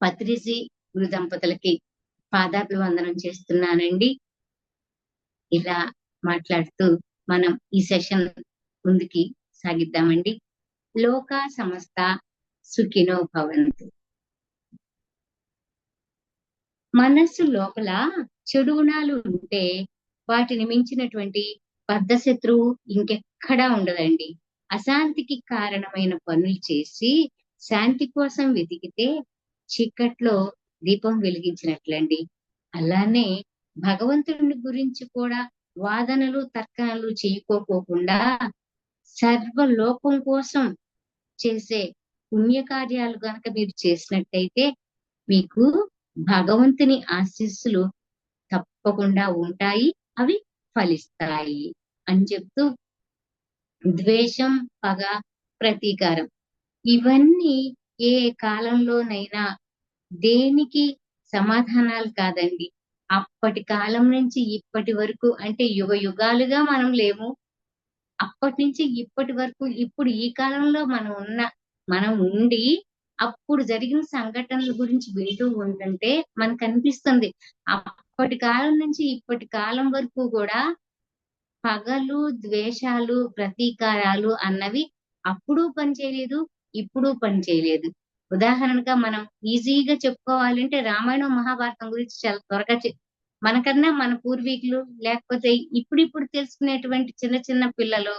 పత్రిజీ గురు దంపతులకి పాదాభివందనం చేస్తున్నానండి. ఇలా మాట్లాడుతూ మనం ఈ సెషన్ ముందుకి సాగిద్దామండి. లోకా సమస్త సుఖినో భవంతు. మనస్సు లోపల చెడు గుణాలు ఉంటే వాటిని మించినటువంటి బద్ధ శత్రువు ఇంకెక్కడా ఉండదండి. అశాంతికి కారణమైన పనులు చేసి శాంతి కోసం వెతికితే చీకట్లో దీపం వెలిగించినట్లండి. అలానే భగవంతుని గురించి కూడా వాదనలు తర్కనలు చేయకోకుండా సర్వలోకం కోసం చేసే పుణ్యకార్యాలు గనక మీరు చేసినట్టయితే మీకు భగవంతుని ఆశీస్సులు తప్పకుండా ఉంటాయి, అవి ఫలిస్తాయి అని చెప్తూ ద్వేషం, పగ, ప్రతీకారం ఇవన్నీ ఏ కాలంలోనైనా దేనికి సమాధానాలు కాదండి. అప్పటి కాలం నుంచి ఇప్పటి వరకు అంటే యుగ యుగాలుగా మనం లేము. అప్పటి నుంచి ఇప్పటి వరకు ఇప్పుడు ఈ కాలంలో మనం ఉండి అప్పుడు జరిగిన సంఘటనల గురించి వింటూ ఉంటుంటే మనకు అనిపిస్తుంది అప్పటి కాలం నుంచి ఇప్పటి కాలం వరకు కూడా పగలు, ద్వేషాలు, ప్రతీకారాలు అన్నవి అప్పుడు పనిచేయలేదు, ఇప్పుడు పనిచేయలేదు. ఉదాహరణగా మనం ఈజీగా చెప్పుకోవాలంటే రామాయణం, మహాభారతం గురించి చాలా త్వరగా మనకన్నా మన పూర్వీకులు లేకపోతే ఇప్పుడిప్పుడు తెలుసుకునేటువంటి చిన్న చిన్న పిల్లలు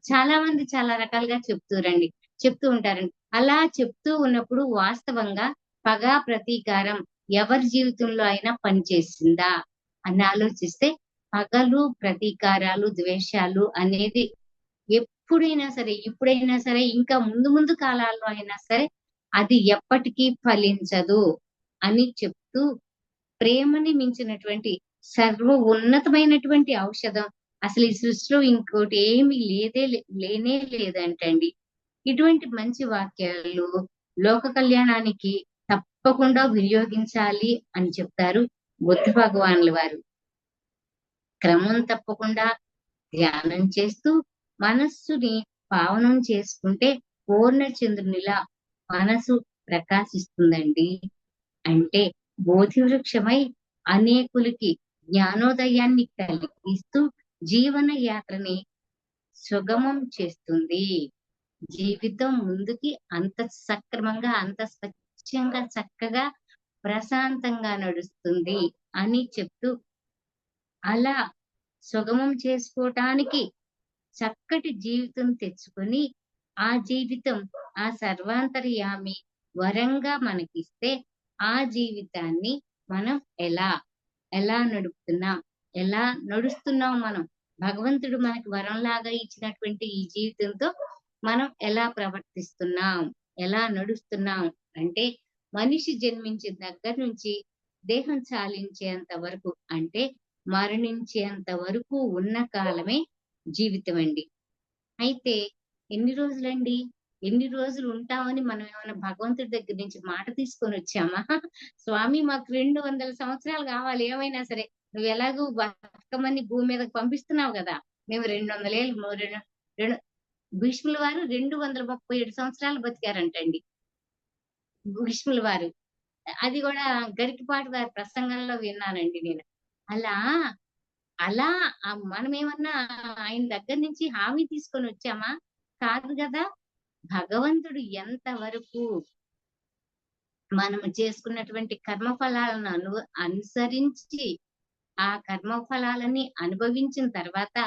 చాలా మంది చాలా రకాలుగా చెప్తూ ఉంటారండి. అలా చెప్తూ ఉన్నప్పుడు వాస్తవంగా పగ, ప్రతీకారం ఎవరి జీవితంలో అయినా పనిచేసిందా అని ఆలోచిస్తే పగలు, ప్రతీకారాలు, ద్వేషాలు అనేది ఎప్పుడైనా సరే, ఇప్పుడైనా సరే, ఇంకా ముందు ముందు కాలాల్లో అయినా సరే అది ఎప్పటికీ ఫలించదు అని చెప్తూ ప్రేమని మించినటువంటి సర్వ ఉన్నతమైనటువంటి ఔషధం అసలు ఈ సృష్టిలో ఇంకోటి ఏమి లేనే లేదంటండి. ఇటువంటి మంచి వాక్యాలు లోక కళ్యాణానికి తప్పకుండా వినియోగించాలి అని చెప్తారు బుద్ధ భగవానుల వారు. క్రమం తప్పకుండా ధ్యానం చేస్తూ మనస్సుని పావనం చేసుకుంటే పూర్ణచంద్రునిలా మనసు ప్రకాశిస్తుందండి. అంటే బోధి వృక్షమై అనేకులకి జ్ఞానోదయాన్ని కలిగిస్తూ జీవన యాత్రని సుగమం చేస్తుంది. జీవితం ముందుకి అంత సక్రమంగా, అంత స్వచ్ఛంగా, చక్కగా, ప్రశాంతంగా నడుస్తుంది అని చెప్తూ అలా సుగమం చేసుకోవటానికి చక్కటి జీవితం తెచ్చుకొని ఆ జీవితం ఆ సర్వాంతర్యామి వరంగా మనకిస్తే ఆ జీవితాన్ని మనం ఎలా నడుస్తున్నాం మనం భగవంతుడు మనకి వరంలాగా ఇచ్చినటువంటి ఈ జీవితంతో మనం ఎలా ప్రవర్తిస్తున్నాం, ఎలా నడుస్తున్నాం అంటే మనిషి జన్మించిన దగ్గర నుంచి దేహం చాలించేంత వరకు అంటే మరణించేంత వరకు ఉన్న కాలమే జీవితం అండి. అయితే ఎన్ని రోజులండి, ఎన్ని రోజులు ఉంటామని మనం ఏమైనా భగవంతుడి దగ్గర నుంచి మాట తీసుకొని వచ్చామా? స్వామి మాకు 200 సంవత్సరాలు కావాలి ఏమైనా సరే, నువ్వు ఎలాగూ బతకమని భూమి మీదకి పంపిస్తున్నావు కదా, మేము 200 ఏళ్ళు భీష్ముల వారు 237 సంవత్సరాలు బతికారంటండి. భీష్ముల వారు అది కూడా గరికపాటి వారి ప్రసంగంలో విన్నానండి నేను. అలా అలా మనమేమన్నా ఆయన దగ్గర నుంచి హామీ తీసుకొని వచ్చామా? కాదు కదా. భగవంతుడు ఎంత వరకు మనము చేసుకున్నటువంటి కర్మఫలాలను అనుసరించి ఆ కర్మఫలాలని అనుభవించిన తర్వాత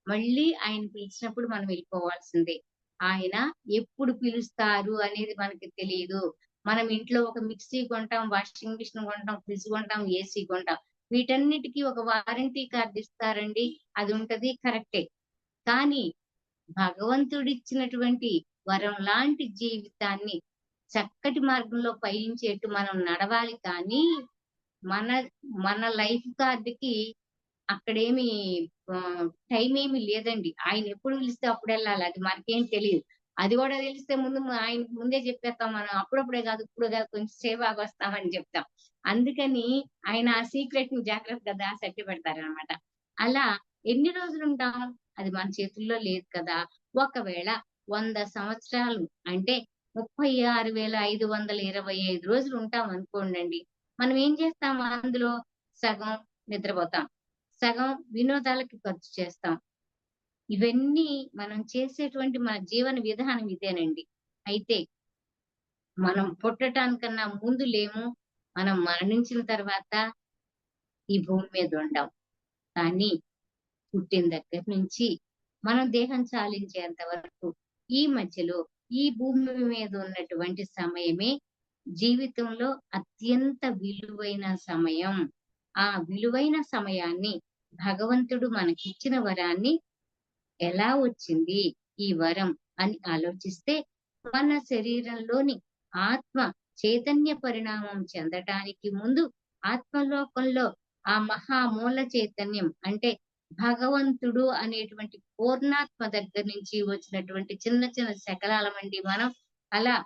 మళ్ళీ ఆయన పిలిచినప్పుడు మనం వెళ్ళిపోవాల్సిందే. ఆయన ఎప్పుడు పిలుస్తారు అనేది మనకి తెలియదు. మనం ఇంట్లో ఒక మిక్సీ కొంటాం, వాషింగ్ మిషన్ కొంటాం, ఫ్రిడ్జ్ కొంటాం, ఏసీ కొంటాం. వీటన్నిటికీ ఒక వారంటీ కార్డు ఇస్తారండి, అది ఉంటది, కరెక్టే. కానీ భగవంతుడిచ్చినటువంటి వరం లాంటి జీవితాన్ని చక్కటి మార్గంలో పయనించేట్టు మనం నడవాలి. కానీ మన మన లైఫ్ కార్డుకి అక్కడేమి టైం ఏమి లేదండి. ఆయన ఎప్పుడు పిలిస్తే అప్పుడు వెళ్ళాలి, అది మనకేం తెలియదు. అది కూడా తెలిస్తే ఆయన ముందే చెప్పేస్తాం మనం. అప్పుడప్పుడే కాదు, ఇప్పుడు కాదు, కొంచెం సేపు ఆగొస్తామని చెప్తాం. అందుకని ఆయన ఆ సీక్రెట్ ని జాగ్రత్తగా దాసట్టి పెడతారనమాట. అలా ఎన్ని రోజులు ఉంటాం అది మన చేతుల్లో లేదు కదా. ఒకవేళ 100 సంవత్సరాలు అంటే 36,525 రోజులు ఉంటాం అనుకోండండి. మనం ఏం చేస్తాం అందులో సగం నిద్రపోతాం. సగం వినోదాలకి ఖర్చు చేస్తాం. ఇవన్నీ మనం చేసేటువంటి మన జీవన విధానం ఇదేనండి. అయితే మనం పుట్టటానికన్నా ముందు లేము. మనం మరణించిన తర్వాత ఈ భూమి మీద ఉండం. కానీ పుట్టిన దగ్గర నుంచి మనం దేహం చాలించేంత వరకు ఈ మధ్యలో ఈ భూమి మీద ఉన్నటువంటి సమయమే జీవితంలో అత్యంత విలువైన సమయం. ఆ విలువైన సమయాన్ని భగవంతుడు మనకిచ్చిన వరాన్ని ఎలా వచ్చింది ఈ వరం అని ఆలోచిస్తే మన శరీరంలోని ఆత్మ చైతన్య పరిణామం చెందటానికి ముందు ఆత్మలోకంలో ఆ మహామూల చైతన్యం అంటే భగవంతుడు అనేటువంటి పూర్ణాత్మ దగ్గర నుంచి వచ్చినటువంటి చిన్న చిన్న శకలాలమండి మనం. అలా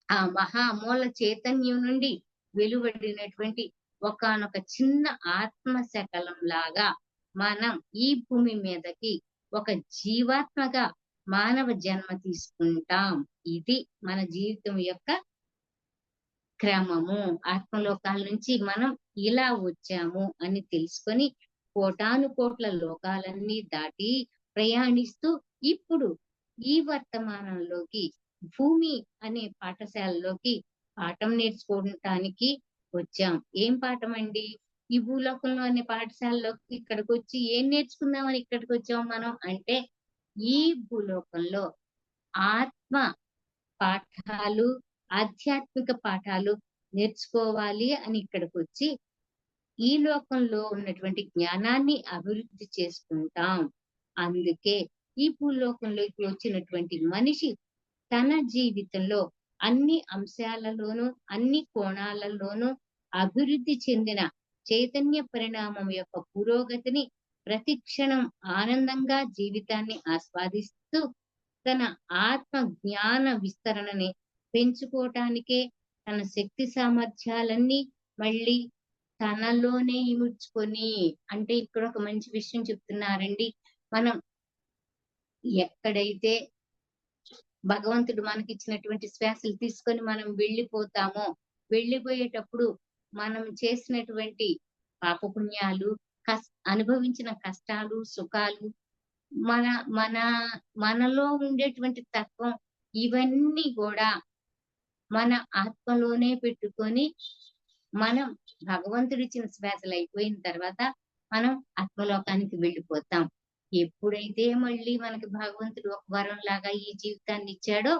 ఆ మహామూల చైతన్యం నుండి వెలువడినటువంటి ఒకానొక చిన్న ఆత్మ శకలం లాగా మనం ఈ భూమి మీదకి ఒక జీవాత్మగా మానవ జన్మ తీసుకుంటాం. ఇది మన జీవితం యొక్క క్రమము. ఆత్మలోకాల నుంచి మనం ఇలా వచ్చాము అని తెలుసుకొని కోటానుకోట్ల లోకాలన్నీ దాటి ప్రయాణిస్తూ ఇప్పుడు ఈ వర్తమానంలోకి భూమి అనే పాఠశాలలోకి పాఠం నేర్చుకోవటానికి వచ్చాం. ఏం పాఠం అండి? ఈ భూలోకంలో అనే పాఠశాలలోకి ఇక్కడికి వచ్చి ఏం నేర్చుకుందామని ఇక్కడికి వచ్చాం మనం అంటే, ఈ భూలోకంలో ఆత్మ పాఠాలు, ఆధ్యాత్మిక పాఠాలు నేర్చుకోవాలి అని ఇక్కడికొచ్చి, ఈ లోకంలో ఉన్నటువంటి జ్ఞానాన్ని అభివృద్ధి చేసుకుంటాం. అందుకే ఈ భూలోకంలోకి వచ్చినటువంటి మనిషి తన జీవితంలో అన్ని అంశాలలోనూ, అన్ని కోణాలలోనూ అభివృద్ధి చెందిన చైతన్య పరిణామం యొక్క పురోగతిని ప్రతిక్షణం ఆనందంగా జీవితాన్ని ఆస్వాదిస్తూ తన ఆత్మ జ్ఞాన విస్తరణని పెంచుకోవటానికే తన శక్తి సామర్థ్యాలన్నీ మళ్ళీ తనలోనే ఇముడ్చుకొని, అంటే ఇక్కడ ఒక మంచి విషయం చెప్తున్నారండి. మనం ఎక్కడైతే భగవంతుడు మనకిచ్చినటువంటి శ్వాసలు తీసుకొని మనం వెళ్ళిపోతామో, వెళ్ళిపోయేటప్పుడు మనం చేసినటువంటి పాపపుణ్యాలు, అనుభవించిన కష్టాలు, సుఖాలు, మన మన మనలో ఉండేటువంటి తత్వం ఇవన్నీ కూడా మన ఆత్మలోనే పెట్టుకొని మనం భగవంతుడిచ్చిన శ్వాసలు అయిపోయిన తర్వాత మనం ఆత్మలోకానికి వెళ్ళిపోతాం. ఎప్పుడైతే మళ్ళీ మనకి భగవంతుడు ఒక వరం లాగా ఈ జీవితాన్ని ఇచ్చాడో,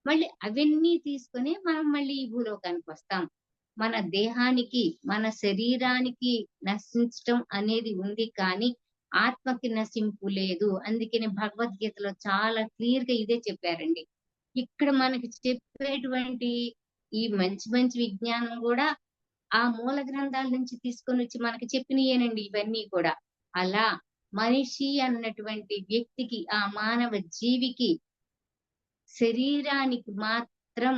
మళ్ళీ అవన్నీ తీసుకొని మనం మళ్ళీ ఈ భూలోకానికి వస్తాం. మన దేహానికి, మన శరీరానికి నశించటం అనేది ఉంది కానీ ఆత్మకి నశింపు లేదు. అందుకని భగవద్గీతలో చాలా క్లియర్ గా ఇదే చెప్పారండి. ఇక్కడ మనకి చెప్పేటువంటి ఈ మంచి మంచి విజ్ఞానం కూడా ఆ మూల గ్రంథాల నుంచి తీసుకొని వచ్చి మనకి చెప్పినయేనండి ఇవన్నీ కూడా. అలా మనిషి అన్నటువంటి వ్యక్తికి, ఆ మానవ జీవికి శరీరానికి మాత్రం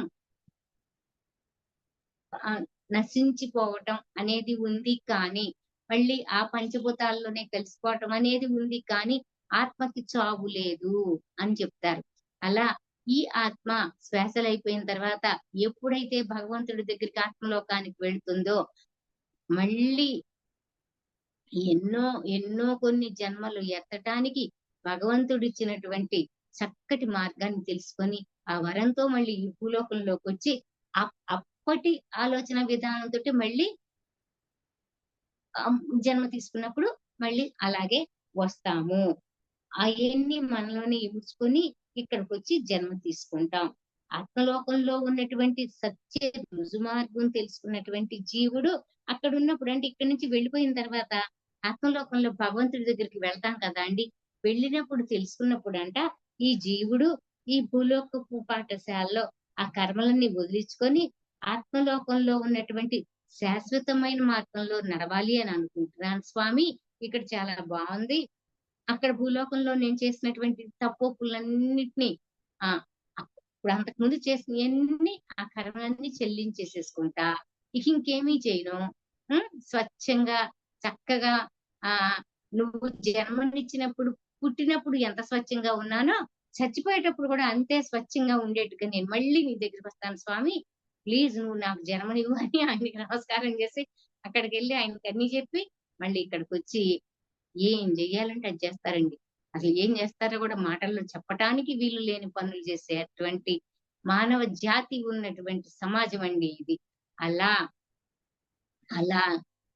నశించిపోవటం అనేది ఉంది కానీ, మళ్ళీ ఆ పంచభూతాల్లోనే కలిసిపోవటం అనేది ఉంది కానీ, ఆత్మకి చావు లేదు అని చెప్తారు. అలా ఈ ఆత్మ శ్వాసలైపోయిన తర్వాత ఎప్పుడైతే భగవంతుడి దగ్గరికి ఆత్మలోకానికి వెళ్తుందో, మళ్ళీ ఎన్నో ఎన్నో కొన్ని జన్మలు ఎత్తటానికి భగవంతుడిచ్చినటువంటి చక్కటి మార్గాన్ని తెలుసుకొని, ఆ వరంతో మళ్ళీ ఈ భూలోకంలోకొచ్చి అప్పటి ఆలోచన విధానంతోటి మళ్ళీ జన్మ తీసుకున్నప్పుడు మళ్ళీ అలాగే వస్తాము. అయన్నీ మనలోనే ఇముడ్చుకొని ఇక్కడికొచ్చి జన్మ తీసుకుంటాం. ఆత్మలోకంలో ఉన్నటువంటి సత్య రుజుమార్గం తెలుసుకున్నటువంటి జీవుడు అక్కడున్నప్పుడు, అంటే ఇక్కడి నుంచి వెళ్ళిపోయిన తర్వాత ఆత్మలోకంలో భగవంతుడి దగ్గరికి వెళ్తాం కదా అండి. వెళ్ళినప్పుడు తెలుసుకున్నప్పుడంట ఈ జీవుడు ఈ భూలోకపు పాఠశాలలో ఆ కర్మలన్నీ వదిలించుకొని ఆత్మలోకంలో ఉన్నటువంటి శాశ్వతమైన మార్గంలో నడవాలి అని అనుకుంటున్నాను స్వామి. ఇక్కడ చాలా బాగుంది. అక్కడ భూలోకంలో నేను చేసినటువంటి తప్పొప్పులన్నిటిని ఆ ఇప్పుడు అంతకుముందు చేసినయన్నీ ఆ కర్మలన్నీ చెల్లించేసేసుకుంటా. ఇక ఇంకేమీ చేయను. స్వచ్ఛంగా చక్కగా ఆ నువ్వు జన్మనిచ్చినప్పుడు పుట్టినప్పుడు ఎంత స్వచ్ఛంగా ఉన్నానో చచ్చిపోయేటప్పుడు కూడా అంతే స్వచ్ఛంగా ఉండేట్టుగా నేను మళ్ళీ నీ దగ్గరికి వస్తాను స్వామి. ప్లీజ్ నువ్వు నాకు జన్మనివ్వు అని ఆయనకి నమస్కారం చేసి అక్కడికెళ్ళి ఆయనకి అన్నీ చెప్పి మళ్ళీ ఇక్కడికొచ్చి ఏం జెయ్యాలంటే అది చేస్తారండి. అసలు ఏం జేస్తారో గూడా మాటల్లో చెప్పటానికి వీలు లేని పనులు జేసే అటువంటి మానవ జాతి ఉన్నటువంటి సమాజమండి ఇది. అలా, అలా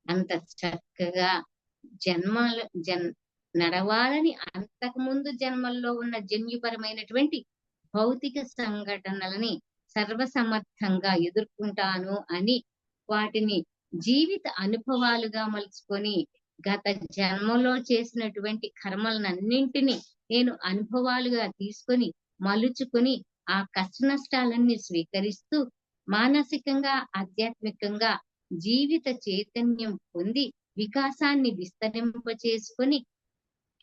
అంత చక్కగా జన్మల జన్ నడవాలని అంతకుముందు జన్మల్లో ఉన్న జన్యుపరమైనటువంటి భౌతిక సంఘటనలని సర్వసమర్థంగా ఎదుర్కొంటాను అని వాటిని జీవిత అనుభవాలుగా మలుచుకొని గత జన్మలో చేసినటువంటి కర్మలనన్నింటినీ నేను అనుభవాలుగా తీసుకొని మలుచుకొని ఆ కష్ట నష్టాలన్నీ స్వీకరిస్తూ మానసికంగా ఆధ్యాత్మికంగా జీవిత చైతన్యం పొంది వికాసాన్ని విస్తరింపచేసుకొని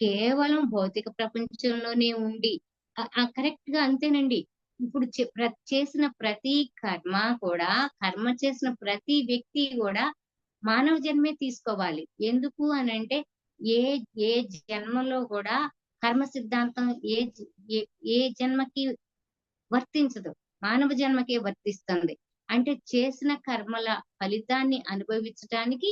కేవలం భౌతిక ప్రపంచంలోనే ఉండి కరెక్ట్ గా అంతేనండి. ఇప్పుడు చేసిన ప్రతి కర్మ కూడా కర్మ చేసిన ప్రతి వ్యక్తి కూడా మానవ జన్మే తీసుకోవాలి. ఎందుకు అనంటే ఏ ఏ జన్మలో కూడా కర్మ సిద్ధాంతం ఏ ఏ జన్మకి వర్తించదు. మానవ జన్మకే వర్తిస్తుంది. అంటే చేసిన కర్మల ఫలితాన్ని అనుభవించటానికి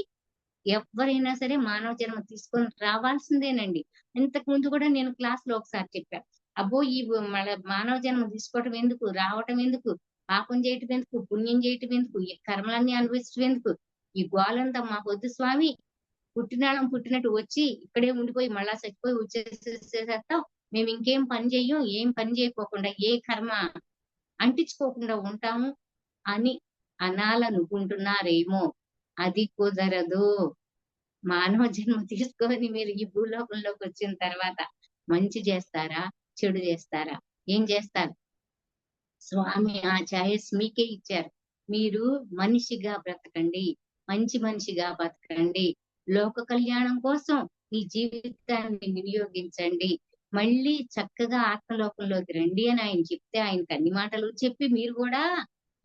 ఎవ్వరైనా సరే మానవ జన్మ తీసుకొని రావాల్సిందేనండి. ఇంతకు ముందు కూడా నేను క్లాస్‌లో ఒకసారి చెప్పా. అబ్బో! ఈ మానవ జన్మ తీసుకోవటం ఎందుకు? రావటం ఎందుకు? పాపం చేయటం ఎందుకు? పుణ్యం చేయటం ఎందుకు? ఈ కర్మలన్నీ అనుభవించడం ఎందుకు? ఈ గోలంతా మాకొద్దు స్వామి. పుట్టినాళ్ళం పుట్టినట్టు వచ్చి ఇక్కడే ఉండిపోయి మళ్ళా చచ్చిపోయి వచ్చేసేసేసేత్తాం. మేము ఇంకేం పని చెయ్యం. ఏం పని చేయకోకుండా ఏ కర్మ అంటించుకోకుండా ఉంటాము అని అనాలనుకుంటున్నారేమో. అది కుదరదు. మానవ జన్మ తీసుకొని మీరు ఈ భూలోకంలోకొచ్చిన తర్వాత మంచి జేస్తారా? చెడు జేస్తారా? ఏం జేస్తారు? స్వామి ఆ చాయిస్ మీకే ఇచ్చారు. మీరు మనిషిగా బ్రతకండి. మంచి మనిషిగా బతకండి. లోక కళ్యాణం కోసం మీ జీవితాన్ని వినియోగించండి. మళ్ళీ చక్కగా ఆత్మలోకంలోకి రండి అని ఆయన చెప్తే ఆయనకి అన్ని మాటలు చెప్పి మీరు గూడా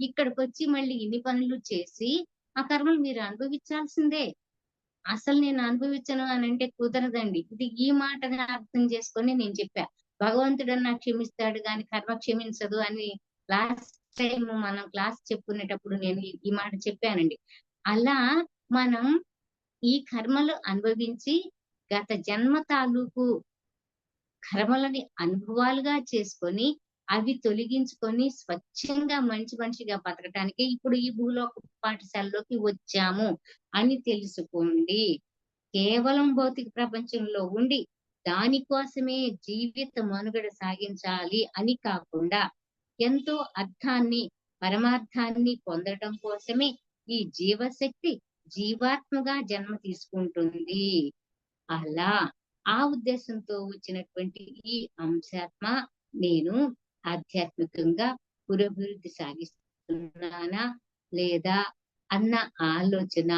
ఇక్కడికొచ్చి మళ్ళీ ఇన్ని పనులు చేసి ఆ కర్మలు మీరు అనుభవించాల్సిందే. అసలు నేను అనుభవించను అనంటే కుదరదండి. ఇది ఈ మాటని అర్థం చేసుకొని నేను చెప్పా. భగవంతుడన్నా క్షమిస్తాడు గానీ కర్మ క్షమించదు అని లాస్ట్ టైమ్ మనం క్లాస్ చెప్పుకునేటప్పుడు నేను ఈ మాట చెప్పానండి. అలా మనం ఈ కర్మలు అనుభవించి గత జన్మ తాలూకు కర్మలని అనుభవాలుగా చేసుకొని, అవి తొలగించుకొని స్వచ్ఛంగా మంచి మనిషిగా బతకటానికే ఇప్పుడు ఈ భూలోక పాఠశాలలోకి వచ్చాము అని తెలుసుకోండి. కేవలం భౌతిక ప్రపంచంలో ఉండి, దాని కోసమే జీవిత మనుగడ సాగించాలి అని కాకుండా, ఎంతో అర్థాన్ని, పరమార్థాన్ని పొందడం కోసమే ఈ జీవశక్తి జీవాత్మగా జన్మ తీసుకుంటుంది. అలా ఆ ఉద్దేశంతో వచ్చినటువంటి ఈ అంశాత్మ నేను ఆధ్యాత్మికంగా పురోభివృద్ధి సాగిస్తున్నానా లేదా అన్న ఆలోచన,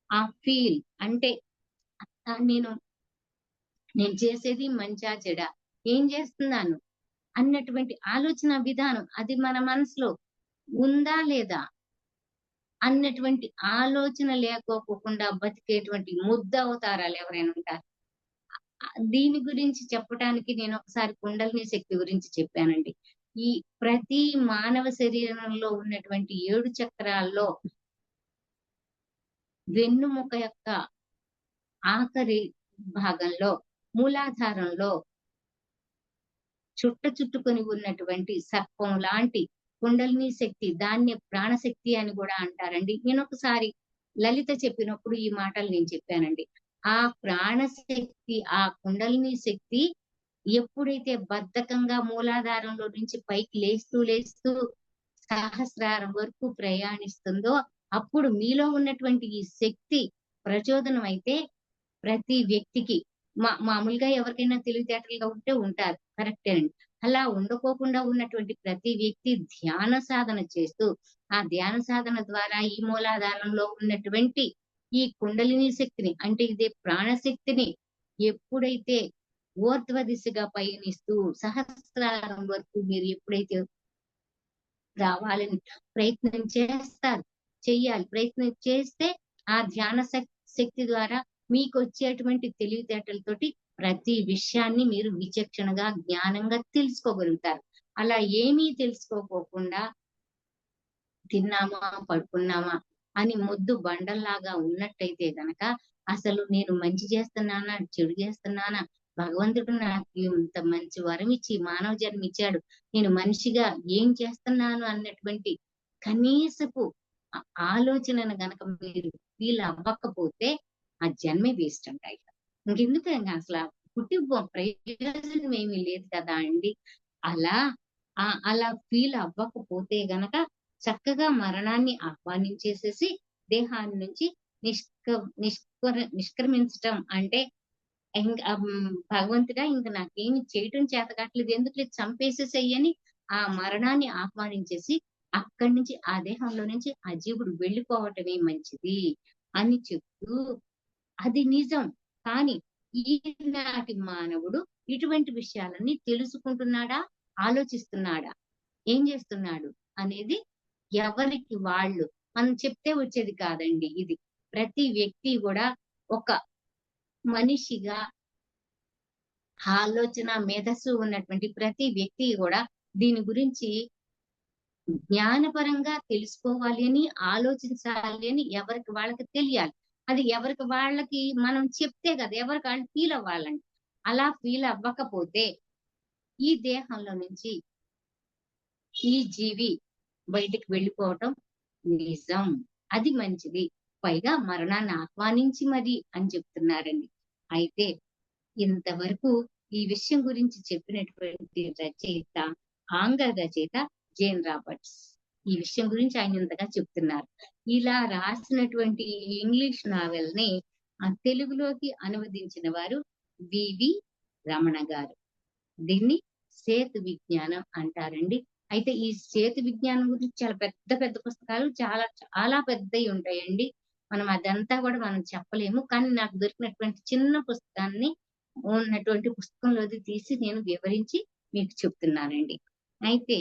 ఆ ఫీల్ అంటే నేను నేను చేసేది మంచా చెడా? ఏం చేస్తున్నాను? అన్నటువంటి ఆలోచన విధానం అది మన మనసులో ఉందా లేదా? అన్నటువంటి ఆలోచన లేకోకుండా బతికేటువంటి ముద్దవతారాలు ఎవరైనా ఉంటారా? దీని గురించి చెప్పటానికి నేనొకసారి కుండలిని శక్తి గురించి చెప్పానండి. ఈ ప్రతి మానవ శరీరంలో ఉన్నటువంటి 7 చక్రాల్లో వెన్నుముక యొక్క ఆఖరి భాగంలో మూలాధారంలో చుట్టుకొని ఉన్నటువంటి సర్పం లాంటి కుండలిని శక్తి దాన్నే ప్రాణశక్తి అని కూడా అంటారండి. నేనొకసారి లలిత చెప్పినప్పుడు ఈ మాటలు నేను చెప్పానండి. ఆ ప్రాణశక్తి, ఆ కుండలిని శక్తి ఎప్పుడైతే బద్ధకంగా మూలాధారంలో నుంచి పైకి లేస్తూ సహస్రారం వరకు ప్రయాణిస్తుందో, అప్పుడు మీలో ఉన్నటువంటి ఈ శక్తి ప్రచోదనం అయితే ప్రతి వ్యక్తికి మామూలుగా ఎవరికైనా తెలివితేటలుగా ఉంటే ఉంటారు. కరెక్టేనండి. అలా ఉండకోకుండా ఉన్నటువంటి ప్రతి వ్యక్తి ధ్యాన సాధన చేస్తూ, ఆ ధ్యాన సాధన ద్వారా ఈ మూలాధారంలో ఉన్నటువంటి ఈ కుండలిని శక్తిని అంటే ఇదే ప్రాణశక్తిని ఎప్పుడైతే ఊర్ధ్వ దిశగా పయనిస్తూ సహస్రారం వరకు మీరు ఎప్పుడైతే రావాలని ప్రయత్నం చేస్తారు. చెయ్యాలి. ప్రయత్నం చేస్తే ఆ ధ్యాన శక్తి ద్వారా మీకొచ్చేటువంటి తెలివితేటలతోటి ప్రతి విషయాన్ని మీరు విచక్షణగా, జ్ఞానంగా తెలుసుకోగలుగుతారు. అలా ఏమీ తెలుసుకోకోకుండా తిన్నామా, పడుకున్నామా అని మొద్దు బండల్లాగా ఉన్నట్టయితే గనక, అసలు నేను మంచి చేస్తున్నానా? చెడు చేస్తున్నానా? భగవంతుడు నాకు ఇంత మంచి వరమిచ్చి, మానవ జన్మిచ్చాడు. నేను మనిషిగా ఏం చేస్తున్నాను అన్నటువంటి కనీసపు ఆ ఆలోచనను గనక మీరు ఫీల్ అవ్వకపోతే, ఆ జన్మే వేస్ట్ అంట ఇక. ఇంకెందుకు ఇంగ అసల పుట్టి ప్రయోజనం ఏమీ లేదు కదా అండి. అలా అలా ఫీల్ అవ్వకపోతే గనక చక్కగా మరణాన్ని ఆహ్వానించేసేసి దేహాన్ని నుంచి నిష్క నిష్క్రమించటం అంటే భగవంతుడా ఇంక నాకేమి చేయటం చేత కావట్లేదు. ఎందుకులే చంపేసేసేయని ఆ మరణాన్ని ఆహ్వానించేసి అక్కడి నుంచి ఆ దేహంలో నుంచి ఆ జీవుడు వెళ్ళిపోవటమే మంచిది అని చెప్తూ అది నిజం. కానీ ఈనాటి మానవుడు ఇటువంటి విషయాలన్నీ తెలుసుకుంటున్నాడా? ఆలోచిస్తున్నాడా? ఏం చేస్తున్నాడు? అనేది ఎవరికి వాళ్ళు. మనం చెప్తే వచ్చేది కాదండి ఇది. ప్రతి వ్యక్తి గూడా ఒక మనిషిగా ఆలోచన, మేధస్సు ఉన్నటువంటి ప్రతి వ్యక్తి గూడా దీని గురించి జ్ఞానపరంగా తెలుసుకోవాలి అని, ఆలోచించాలి అని ఎవరికి వాళ్ళకి తెలియాలి. అది ఎవరికి వాళ్ళకి మనం చెప్తే కదా! ఎవరికి వాళ్ళు ఫీల్ అవ్వాలండి. అలా ఫీల్ అవ్వకపోతే ఈ దేహంలో నుంచి ఈ జీవి బయటికి వెళ్ళిపోవటం నిజం. అది మంచిది. పైగా మరణాన్ని ఆహ్వానించి మరి అని చెప్తున్నారండి. అయితే ఇంతవరకు ఈ విషయం గురించి చెప్పినటువంటి రచయిత, ఆంగ్ల రచయిత జేన్ రాబర్ట్స్. ఈ విషయం గురించి ఆయన ఇంతగా చెప్తున్నారు. ఇలా రాసినటువంటి ఇంగ్లీష్ నావెల్‌ని తెలుగులోకి అనువదించిన వారు వివి రమణ గారు. దీన్ని సేతు విజ్ఞానం అంటారండి. అయితే ఈ సేతు విజ్ఞానం గురించి చాలా పెద్ద పెద్ద పుస్తకాలు చాలా చాలా పెద్దయి ఉంటాయండి. మనం అదంతా గూడా మనం చెప్పలేము. కానీ నాకు దొరికినటువంటి చిన్న పుస్తకాన్ని ఉన్నటువంటి పుస్తకంలోది తీసి నేను వివరించి మీకు చెప్తున్నానండి. అయితే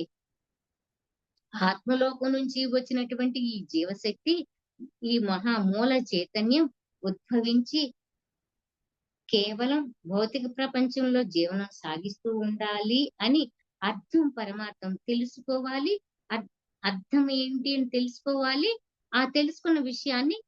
ఆత్మలోకం నుంచి వచ్చినటువంటి ఈ జీవశక్తి, ఈ మహామూల చైతన్యం ఉద్భవించి కేవలం భౌతిక ప్రపంచంలో జీవనం సాగిస్తూ ఉండాలి అని అర్థం పరమార్థం తెలుసుకోవాలి. అర్ అర్థం ఏంటి అని తెలుసుకోవాలి. ఆ తెలుసుకున్న విషయాన్ని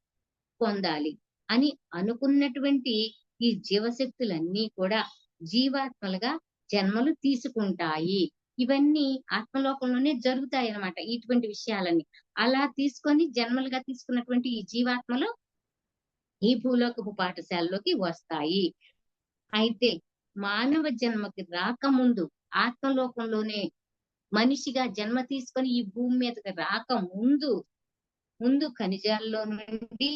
పొందాలి అని అనుకున్నటువంటి ఈ జీవశక్తులన్నీ కూడా జీవాత్మలుగా జన్మలు తీసుకుంటాయి. ఇవన్నీ ఆత్మలోకంలోనే జరుగుతాయన్నమాట. ఇటువంటి విషయాలన్నీ. అలా తీసుకొని జన్మలుగా తీసుకున్నటువంటి ఈ జీవాత్మలు ఈ భూలోకపు పాఠశాలలోకి వస్తాయి. అయితే మానవ జన్మకి రాకముందు ఆత్మలోకంలోనే మనిషిగా జన్మ తీసుకొని ఈ భూమి మీదకి రాకముందు ముందు ఖనిజాల్లో నుండి,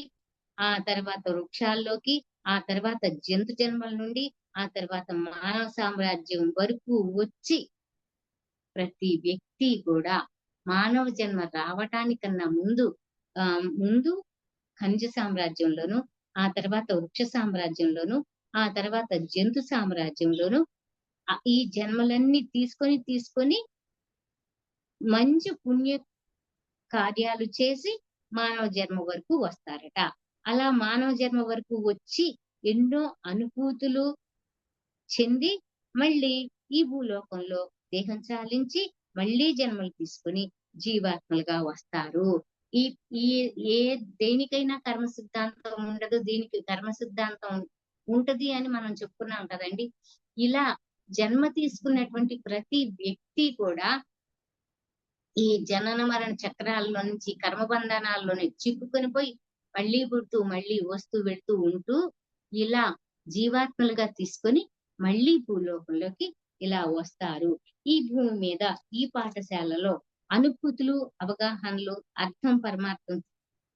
ఆ తర్వాత వృక్షాల్లోకి, ఆ తర్వాత జంతు జన్మల నుండి, ఆ తర్వాత మానవ సామ్రాజ్యం వరకు వచ్చి ప్రతి వ్యక్తి కూడా మానవ జన్మ రావటానికన్నా ముందు ఖనిజ సామ్రాజ్యంలోను, ఆ తర్వాత వృక్ష సామ్రాజ్యంలోను, ఆ తర్వాత జంతు సామ్రాజ్యంలోను ఈ జన్మలన్నీ తీసుకొని మంచి పుణ్య కార్యాలు చేసి మానవ జన్మ వరకు వస్తారట. అలా మానవ జన్మ వరకు వచ్చి ఎన్నో అనుభూతులు చెంది మళ్ళీ ఈ భూలోకంలో దేహం చాలించి మళ్ళీ జన్మలు తీసుకొని జీవాత్మలుగా వస్తారు. ఈ ఈ ఏ దేనికైనా కర్మ సిద్ధాంతం ఉండదు. దీనికి కర్మ సిద్ధాంతం ఉంటది అని మనం చెప్పుకున్నాం కదండీ! ఇలా జన్మ తీసుకున్నటువంటి ప్రతి వ్యక్తి కూడా ఈ జనన మరణ చక్రాల్లో నుంచి కర్మబంధనాల్లోనే చిక్కుకొని పోయి మళ్ళీ పుడుతూ, మళ్ళీ వస్తూ, వెళ్తూ ఉంటూ ఇలా జీవాత్మలుగా తీసుకొని మళ్ళీ భూలోకంలోకి ఇలా వస్తారు. ఈ భూమి మీద ఈ పాఠశాలలో అనుభూతులు, అవగాహనలు, అర్థం పరమార్థం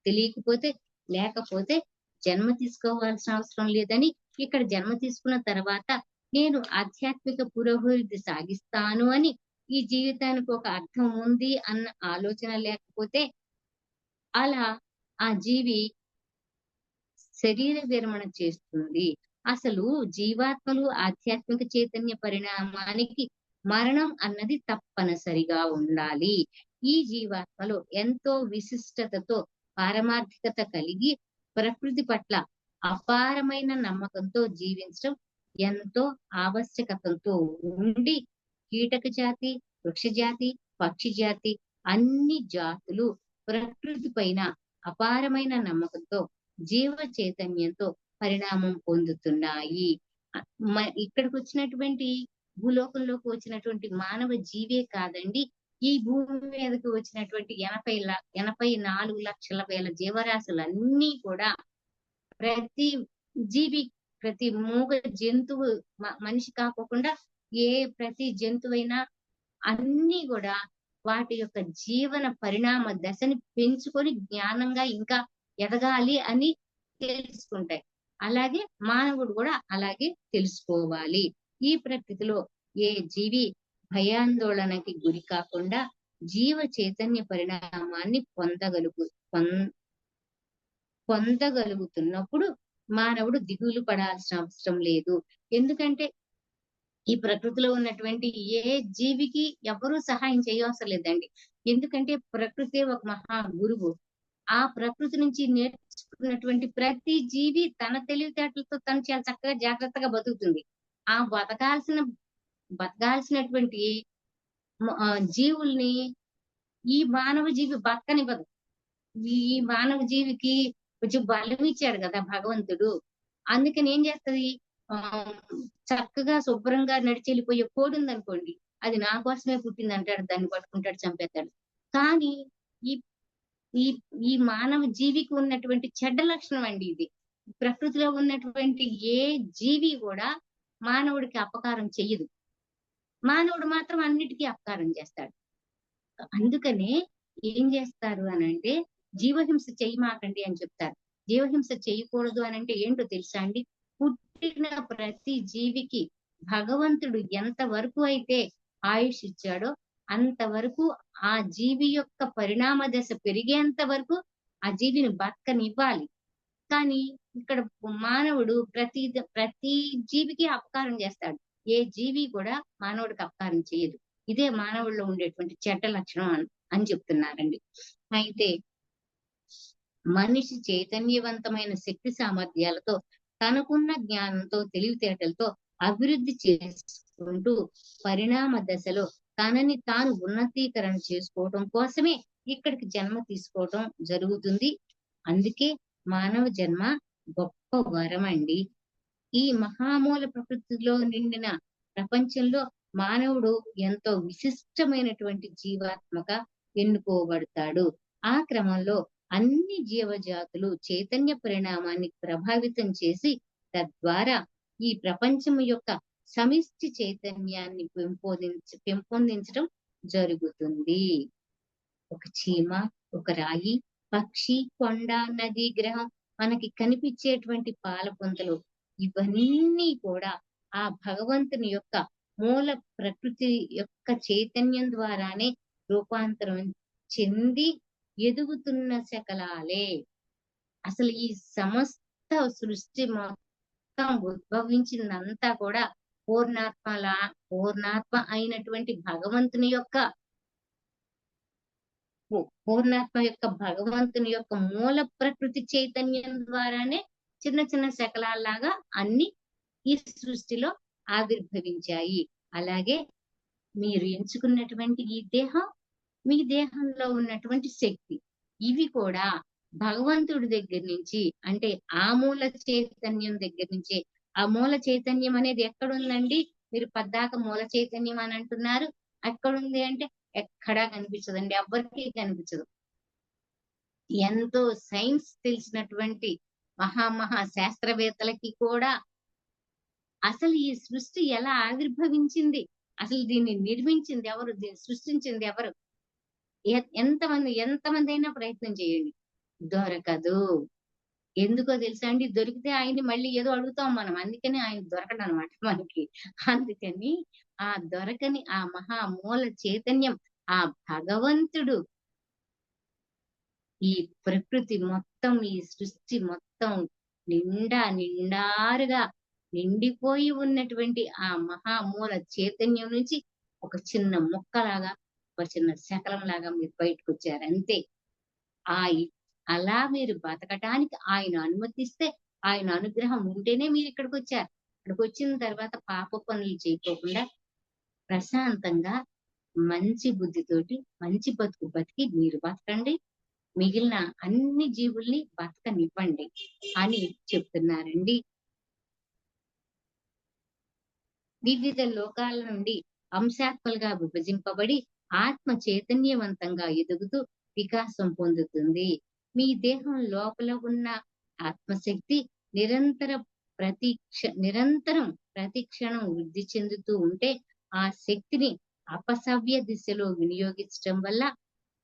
తెలియకపోతే లేకపోతే జన్మ తీసుకోవాల్సిన అవసరం లేదని, ఇక్కడ జన్మ తీసుకున్న తర్వాత నేను ఆధ్యాత్మిక పురోభివృద్ధి సాగిస్తాను అని ఈ జీవితానికి ఒక అర్థం ఉంది అన్న ఆలోచన లేకపోతే అలా ఆ జీవి శరీర విరమణ చేస్తుంది. అసలు జీవాత్మలు ఆధ్యాత్మిక చైతన్య పరిణామానికి మరణం అన్నది తప్పనిసరిగా ఉండాలి. ఈ జీవాత్మలో ఎంతో విశిష్టతతో పారమార్థికత కలిగి ప్రకృతి పట్ల అపారమైన నమ్మకంతో జీవించడం ఎంతో ఆవశ్యకతతో ఉండి కీటక జాతి, వృక్ష జాతి, పక్షి జాతి అన్ని జాతులు ప్రకృతి పైన అపారమైన నమ్మకంతో జీవ చైతన్యంతో పరిణామం పొందుతున్నాయి. ఇక్కడికి వచ్చినటువంటి భూలోకంలోకి వచ్చినటువంటి మానవ జీవే కాదండి. ఈ భూమి మీదకి వచ్చినటువంటి 84 లక్షల వేల జీవరాశులన్నీ కూడా ప్రతి జీవి, ప్రతి మూగ జంతువు, మనిషి కాకోకుండా ప్రతి జంతువైనా అన్నీ కూడా వాటి యొక్క జీవన పరిణామ దశని పెంచుకొని జ్ఞానంగా ఇంకా ఎదగాలి అని తెలుసుకుంటాయి. అలాగే మానవుడు కూడా అలాగే తెలుసుకోవాలి. ఈ ప్రకృతిలో ఏ జీవి భయాందోళనకి గురి కాకుండా జీవ చైతన్య పరిణామాన్ని పొందగలుగుతున్నప్పుడు మానవుడు దిగులు పడాల్సిన అవసరం లేదు. ఎందుకంటే ఈ ప్రకృతిలో ఉన్నటువంటి ఏ జీవికి ఎవరూ సహాయం చేయవసరం లేదండి. ఎందుకంటే ప్రకృతే ఒక మహా గురువు. ఆ ప్రకృతి నుంచి నేర్చుకున్నటువంటి ప్రతి జీవి తన తెలివితేటలతో తను చాలా చక్కగా జాగ్రత్తగా బతుకుతుంది. ఆ బతకాల్సినటువంటి జీవుల్ని ఈ మానవ జీవి బతకనివ్వదు. ఈ మానవ జీవికి కొంచెం బలం ఇచ్చాడు కదా భగవంతుడు. అందుకని ఏం చేస్తది, చక్కగా శుభ్రంగా నడిచి వెళ్ళిపోయే కోడి ఉందనుకోండి, అది నా కోసమే పుట్టింది అంటాడు, దాన్ని పట్టుకుంటాడు, చంపేస్తాడు. కానీ ఈ ఈ ఈ మానవ జీవికి ఉన్నటువంటి చెడ్డ లక్షణం అండి ఇది. ప్రకృతిలో ఉన్నటువంటి ఏ జీవి కూడా మానవుడికి అపకారం చెయ్యదు. మానవుడు మాత్రం అన్నిటికీ అపకారం చేస్తాడు. అందుకనే ఏం చేస్తారు అనంటే, జీవహింస చెయ్యమాకండి అని చెప్తారు. జీవహింస చేయకూడదు అనంటే ఏంటో తెలుసా అండి? పుట్టిన ప్రతి జీవికి భగవంతుడు ఎంత వరకు అయితే ఆయుష్ ఇచ్చాడో అంతవరకు ఆ జీవి యొక్క పరిణామ దశ పెరిగేంత వరకు ఆ జీవిని బతకనివ్వాలి. కానీ ఇక్కడ మానవుడు ప్రతి జీవికి అపకారం చేస్తాడు. ఏ జీవి కూడా మానవుడికి అపకారం చేయదు. ఇదే మానవుల్లో ఉండేటువంటి చెడ్డ లక్షణం అని చెప్తున్నారండి. అయితే మనిషి చైతన్యవంతమైన శక్తి సామర్థ్యాలతో తనకున్న జ్ఞానంతో తెలివితేటలతో అభివృద్ధి చేసుకుంటూ పరిణామ దశలో తనని తాను ఉన్నతీకరణ చేసుకోవటం కోసమే ఇక్కడికి జన్మ తీసుకోవటం జరుగుతుంది. అందుకే మానవ జన్మ గొప్ప వరం అండి. ఈ మహామూల ప్రకృతిలో నిండిన ప్రపంచంలో మానవుడు ఎంతో విశిష్టమైనటువంటి జీవాత్మక ఎన్నుకోబడతాడు. ఆ క్రమంలో అన్ని జీవజాతులు చైతన్య పరిణామాన్ని ప్రభావితం చేసి తద్వారా ఈ ప్రపంచం యొక్క సమిష్టి చైతన్యాన్ని పెంపొందించడం జరుగుతుంది. ఒక చీమ, ఒక రాయి, పక్షి, కొండ, నది, గ్రహం, మనకి కనిపించేటువంటి పాలపుంతలు ఇవన్నీ కూడా ఆ భగవంతుని యొక్క మూల ప్రకృతి యొక్క చైతన్యం ద్వారానే రూపాంతరం చెంది ఎదుగుతున్న శకలాలే. అసలు ఈ సమస్త సృష్టి మొత్తం ఉద్భవించిందంతా కూడా పూర్ణాత్మ అయినటువంటి భగవంతుని యొక్క మూల ప్రకృతి చైతన్యం ద్వారానే చిన్న చిన్న శకలాల్లాగా అన్ని ఈ సృష్టిలో ఆవిర్భవించాయి. అలాగే మీరు ఎంచుకున్నటువంటి ఈ దేహం, మీ దేహంలో ఉన్నటువంటి శక్తి, ఇవి కూడా భగవంతుడి దగ్గర నుంచి, అంటే ఆ మూల చైతన్యం దగ్గర నుంచి. ఆ మూల చైతన్యం అనేది ఎక్కడుందండి? మీరు పద్దాక మూల చైతన్యం అని అంటున్నారు, ఎక్కడుంది అంటే ఎక్కడా కనిపించదండి, ఎవ్వరికీ కనిపించదు. ఎంతో సైన్స్ తెలిసినటువంటి మహా శాస్త్రవేత్తలకి కూడా అసలు ఈ సృష్టి ఎలా ఆవిర్భవించింది, అసలు దీన్ని నిర్మించింది ఎవరు, దీన్ని సృష్టించింది ఎవరు, ఎంతమంది అయినా ప్రయత్నం చేయండి, దొరకదు. ఎందుకో తెలుసా అండి? దొరికితే ఆయన్ని మళ్ళీ ఏదో అడుగుతాం మనం, అందుకని ఆయన దొరకడు అనమాట మనకి. అందుకని ఆ దొరకని ఆ మహామూల చైతన్యం, ఆ భగవంతుడు ఈ ప్రకృతి మొత్తం, ఈ సృష్టి మొత్తం నిండారుగా నిండిపోయి ఉన్నటువంటి ఆ మహామూల చైతన్యం నుంచి ఒక చిన్న ముక్కలాగా, ఒక చిన్న శకలం లాగా మీరు బయటకు వచ్చారు అంతే. ఆ అలా మీరు బతకటానికి ఆయన అనుమతిస్తే, ఆయన అనుగ్రహం ఉంటేనే మీరు ఇక్కడికి వచ్చారు. అక్కడికొచ్చిన తర్వాత పాప పనులు చేయకోకుండా ప్రశాంతంగా మంచి బుద్ధితోటి మంచి బతుకు బతికి మీరు బతకండి. మిగిలిన అన్ని జీవుల్ని బతకనివ్వండి అని చెప్తున్నారండి. వివిధ లోకాల నుండి అంశాత్మలుగా విభజింపబడి ఆత్మ చైతన్యవంతంగా ఎదుగుతూ వికాసం పొందుతుంది. మీ దేహం లోపల ఉన్న ఆత్మశక్తి నిరంతర నిరంతరం ప్రతి క్షణం వృద్ధి చెందుతూ ఉంటే ఆ శక్తిని అపసవ్య దిశలో వినియోగించడం వల్ల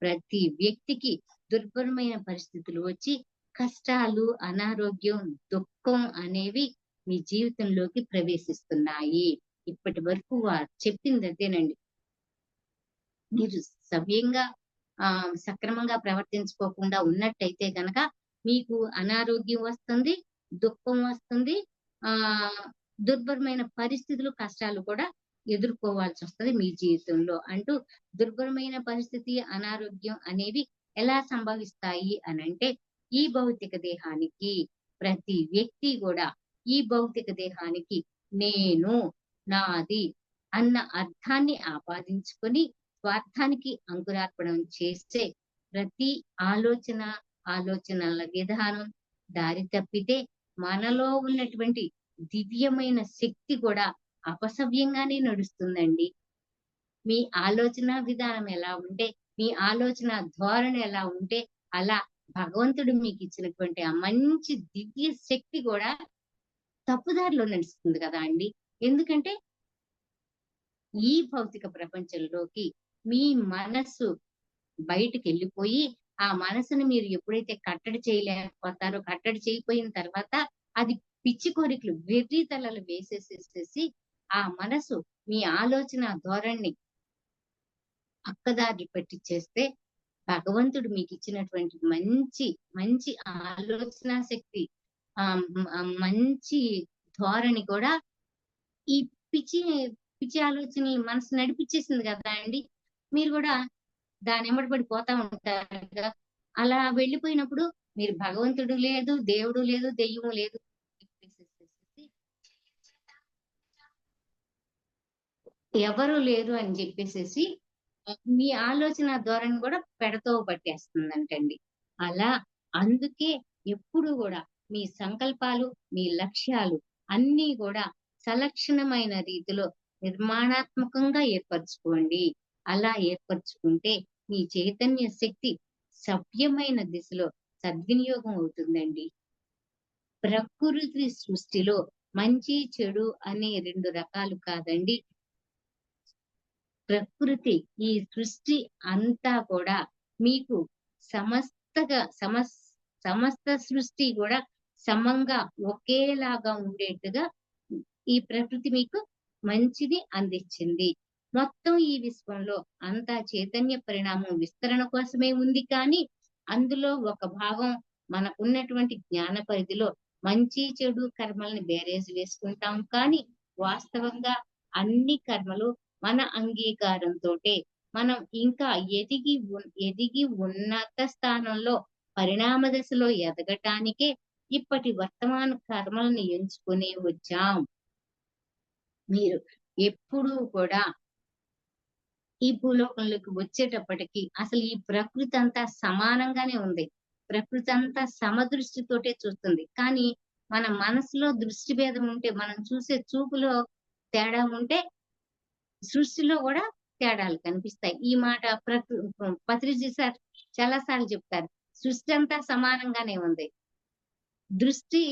ప్రతి వ్యక్తికి దుర్భరమైన పరిస్థితులు వచ్చి కష్టాలు, అనారోగ్యం, దుఃఖం అనేవి మీ జీవితంలోకి ప్రవేశిస్తున్నాయి. ఇప్పటి వరకు వారు చెప్పింది అదేనండి. మీరు సవ్యంగా సక్రమంగా ప్రవర్తించుకోకుండా ఉన్నట్టయితే గనక మీకు అనారోగ్యం వస్తుంది, దుఃఖం వస్తుంది, ఆహ్, దుర్భరమైన పరిస్థితులు, కష్టాలు కూడా ఎదుర్కోవాల్సొస్తది మీ జీవితంలో. అంటూ దుర్భరమైన పరిస్థితి, అనారోగ్యం అనేవి ఎలా సంభవిస్తాయి అనంటే, ఈ భౌతిక దేహానికి ప్రతి వ్యక్తి గూడా ఈ భౌతిక దేహానికి నేను, నాది అన్న అర్థాన్ని ఆపాదించుకొని స్వార్థానికి అంకురార్పణం చేస్తే ప్రతి ఆలోచన, ఆలోచనల విధానం దారి తప్పితే మనలో ఉన్నటువంటి దివ్యమైన శక్తి కూడా అపసవ్యంగానే నడుస్తుందండి. మీ ఆలోచన విధానం ఎలా ఉంటే, మీ ఆలోచన ధోరణి ఎలా ఉంటే, అలా భగవంతుడు మీకిచ్చినటువంటి ఆ మంచి దివ్య శక్తి గూడా తప్పుదారిలో నడుస్తుంది కదా అండి. ఎందుకంటే ఈ భౌతిక ప్రపంచంలోకి మీ మనస్సు బయటికెళ్ళిపోయి, ఆ మనసుని మీరు ఎప్పుడైతే కట్టడి చేయలేకపోతారో, కట్టడి చేయకపోయిన తర్వాత అది పిచ్చి కోరికలు, వెర్రి తలలు వేసేసేసేసి, ఆ మనసు మీ ఆలోచన ధోరణిని పక్కదారి పట్టిచ్చేస్తే, భగవంతుడు మీకిచ్చినటువంటి మంచి, మంచి ఆలోచనా శక్తి, మంచి ధోరణి కూడా ఈ పిచ్చి, పిచ్చి ఆలోచనలు మనసు నడిపిచ్చేసింది గదా అండి. మీరు గూడా దానెమ్మట పడి పోతా ఉంటారుగా. అలా వెళ్ళిపోయినప్పుడు మీరు భగవంతుడు లేదు, దేవుడు లేదు, దెయ్యం లేదు చెప్పేసేసేసి ఎవరు లేరు అని జెప్పేసేసి మీ ఆలోచన ధోరణి గూడా పెడతోవ పట్టేస్తుందంటండి. అలా అందుకే ఎప్పుడు గూడా మీ సంకల్పాలు, మీ లక్ష్యాలు అన్నీ గూడా సలక్షణమైన రీతిలో నిర్మాణాత్మకంగా ఏర్పరచుకోండి. అలా ఏర్పరచుకుంటే మీ చైతన్య శక్తి సవ్యమైన దిశలో సద్వినియోగం అవుతుందండి. ప్రకృతి సృష్టిలో మంచి, చెడు అనే 2 రకాలు కాదండి. ప్రకృతి ఈ సృష్టి అంతా కూడా మీకు సమస్తగా సమస్త సృష్టి గూడా సమంగా ఒకేలాగా ఉండేట్టుగా ఈ ప్రకృతి మీకు మంచిని అందిచ్చింది. మొత్తం ఈ విశ్వంలో అంతా చైతన్య పరిణామం విస్తరణ కోసమే ఉంది కానీ, అందులో ఒక భాగం మనకున్నటువంటి జ్ఞాన పరిధిలో మంచి, చెడు కర్మల్ని బేరేజు వేసుకుంటాం కానీ, వాస్తవంగా అన్ని కర్మలు మన అంగీకారంతోటే మనం ఇంకా ఎదిగి ఉన్నత స్థానంలో పరిణామ దశలో ఎదగటానికే ఇప్పటి వర్తమాన కర్మలను ఎంచుకొని వచ్చాం. మీరు ఎప్పుడూ కూడా ఈ భూలోకంలోకి వచ్చేటప్పటికి అసలు ఈ ప్రకృతి అంతా సమానంగానే ఉంది. ప్రకృతి అంతా సమదృష్టితోటే చూస్తుంది. కానీ మన మనసులో దృష్టి భేదం ఉంటే, మనం చూసే చూపులో తేడా ఉంటే సృష్టిలో గూడా తేడాలు కనిపిస్తాయి. ఈ మాట పత్రిజీ సార్ చాలా సార్లు చెప్తారు. సృష్టి అంతా సమానంగానే ఉంది. దృష్టి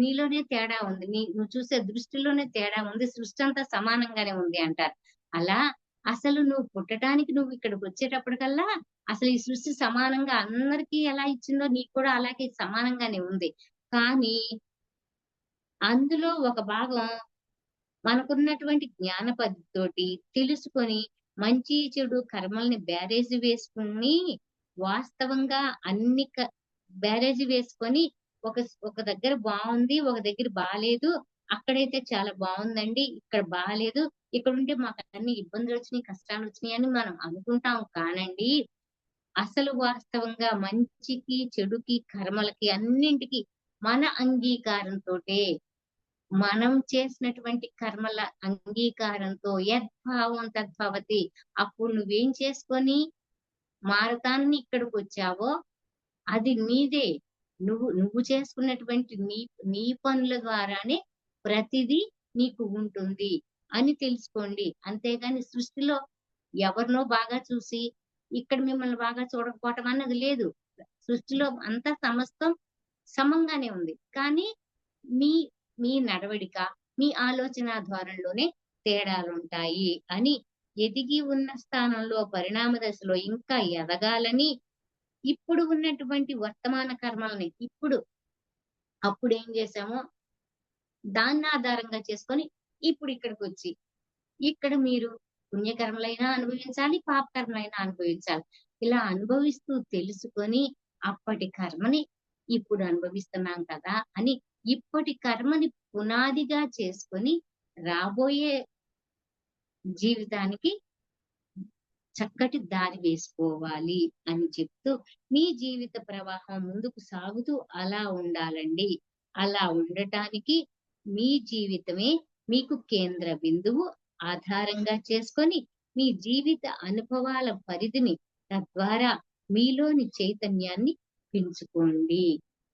నీలోనే తేడా ఉంది. నువ్వు చూసే దృష్టిలోనే తేడా ఉంది. సృష్టి అంతా సమానంగానే ఉంది అంటారు. అలా అసలు నువ్వు పుట్టటానికి నువ్వు ఇక్కడికొచ్చేటప్పటికల్లా అసలు ఈ సృష్టి సమానంగా అందరికీ ఎలా ఇచ్చిందో నీకు కూడా అలాగే సమానంగానే ఉంది. కానీ అందులో ఒక భాగం మనకున్నటువంటి జ్ఞాన పద్ధతితోటి తెలుసుకొని మంచి, చెడు కర్మల్ని బేరేజు వేసుకొని వాస్తవంగా అన్ని బేరేజు వేసుకొని ఒక దగ్గర బావుంది, ఒక దగ్గర బాలేదు. అక్కడైతే చాలా బావుందండి. ఇక్కడ బాలేదు. ఇక్కడుంటే మాకన్ని ఇబ్బందులొచ్చినియి, కష్టాలొచ్చినియి అని మనం అనుకుంటాం కానండి. అసలు వాస్తవంగా మంచికి, చెడుకి, కర్మలకి అన్నింటికి మన అంగీకారంతోటే మనం చేసినటువంటి కర్మల అంగీకారంతో యద్భావం తద్భవతి. అప్పుడు నువ్వేం చేసుకొని మారతాన్ని ఇక్కడికొచ్చావో అది నీదే. నువ్వు చేసుకున్నటువంటి నీ పనుల ద్వారానే ప్రతిదీ నీకు ఉంటుంది అని తెలుసుకోండి. అంతేగాని సృష్టిలో ఎవరినో బాగా చూసి, ఇక్కడ మిమ్మల్ని బాగా చూడకపోవటం అన్నది లేదు. సృష్టిలో అంతా సమస్తం సమంగానే ఉంది. కానీ మీ మీ నడవడిక, మీ ఆలోచనా ధోరణిలోనే తేడాలుంటాయి అని ఎదిగి ఉన్న స్థానంలో పరిణామ దశలో ఇంకా ఎదగాలని ఇప్పుడు ఉన్నటువంటి వర్తమాన కర్మల్ని అప్పుడేం చేశామో దాన్నాధారంగా చేసుకొని ఇప్పుడు ఇక్కడికొచ్చి, ఇక్కడ మీరు పుణ్యకర్మలైనా అనుభవించాలి, పాపకర్మలైనా అనుభవించాలి. ఇలా అనుభవిస్తూ తెలుసుకొని అప్పటి కర్మని ఇప్పుడు అనుభవిస్తున్నాం కదా అని ఇప్పటి కర్మని పునాదిగా చేసుకొని రాబోయే జీవితానికి చక్కటి దారి వేసుకోవాలి అని చెప్తూ, మీ జీవిత ప్రవాహం ముందుకు సాగుతూ అలా ఉండాలండి. అలా ఉండటానికి మీ జీవితమే మీకు కేంద్ర బిందువు ఆధారంగా చేసుకొని, మీ జీవిత అనుభవాల పరిధిని తద్వారా మీలోని చైతన్యాన్ని పెంచుకోండి.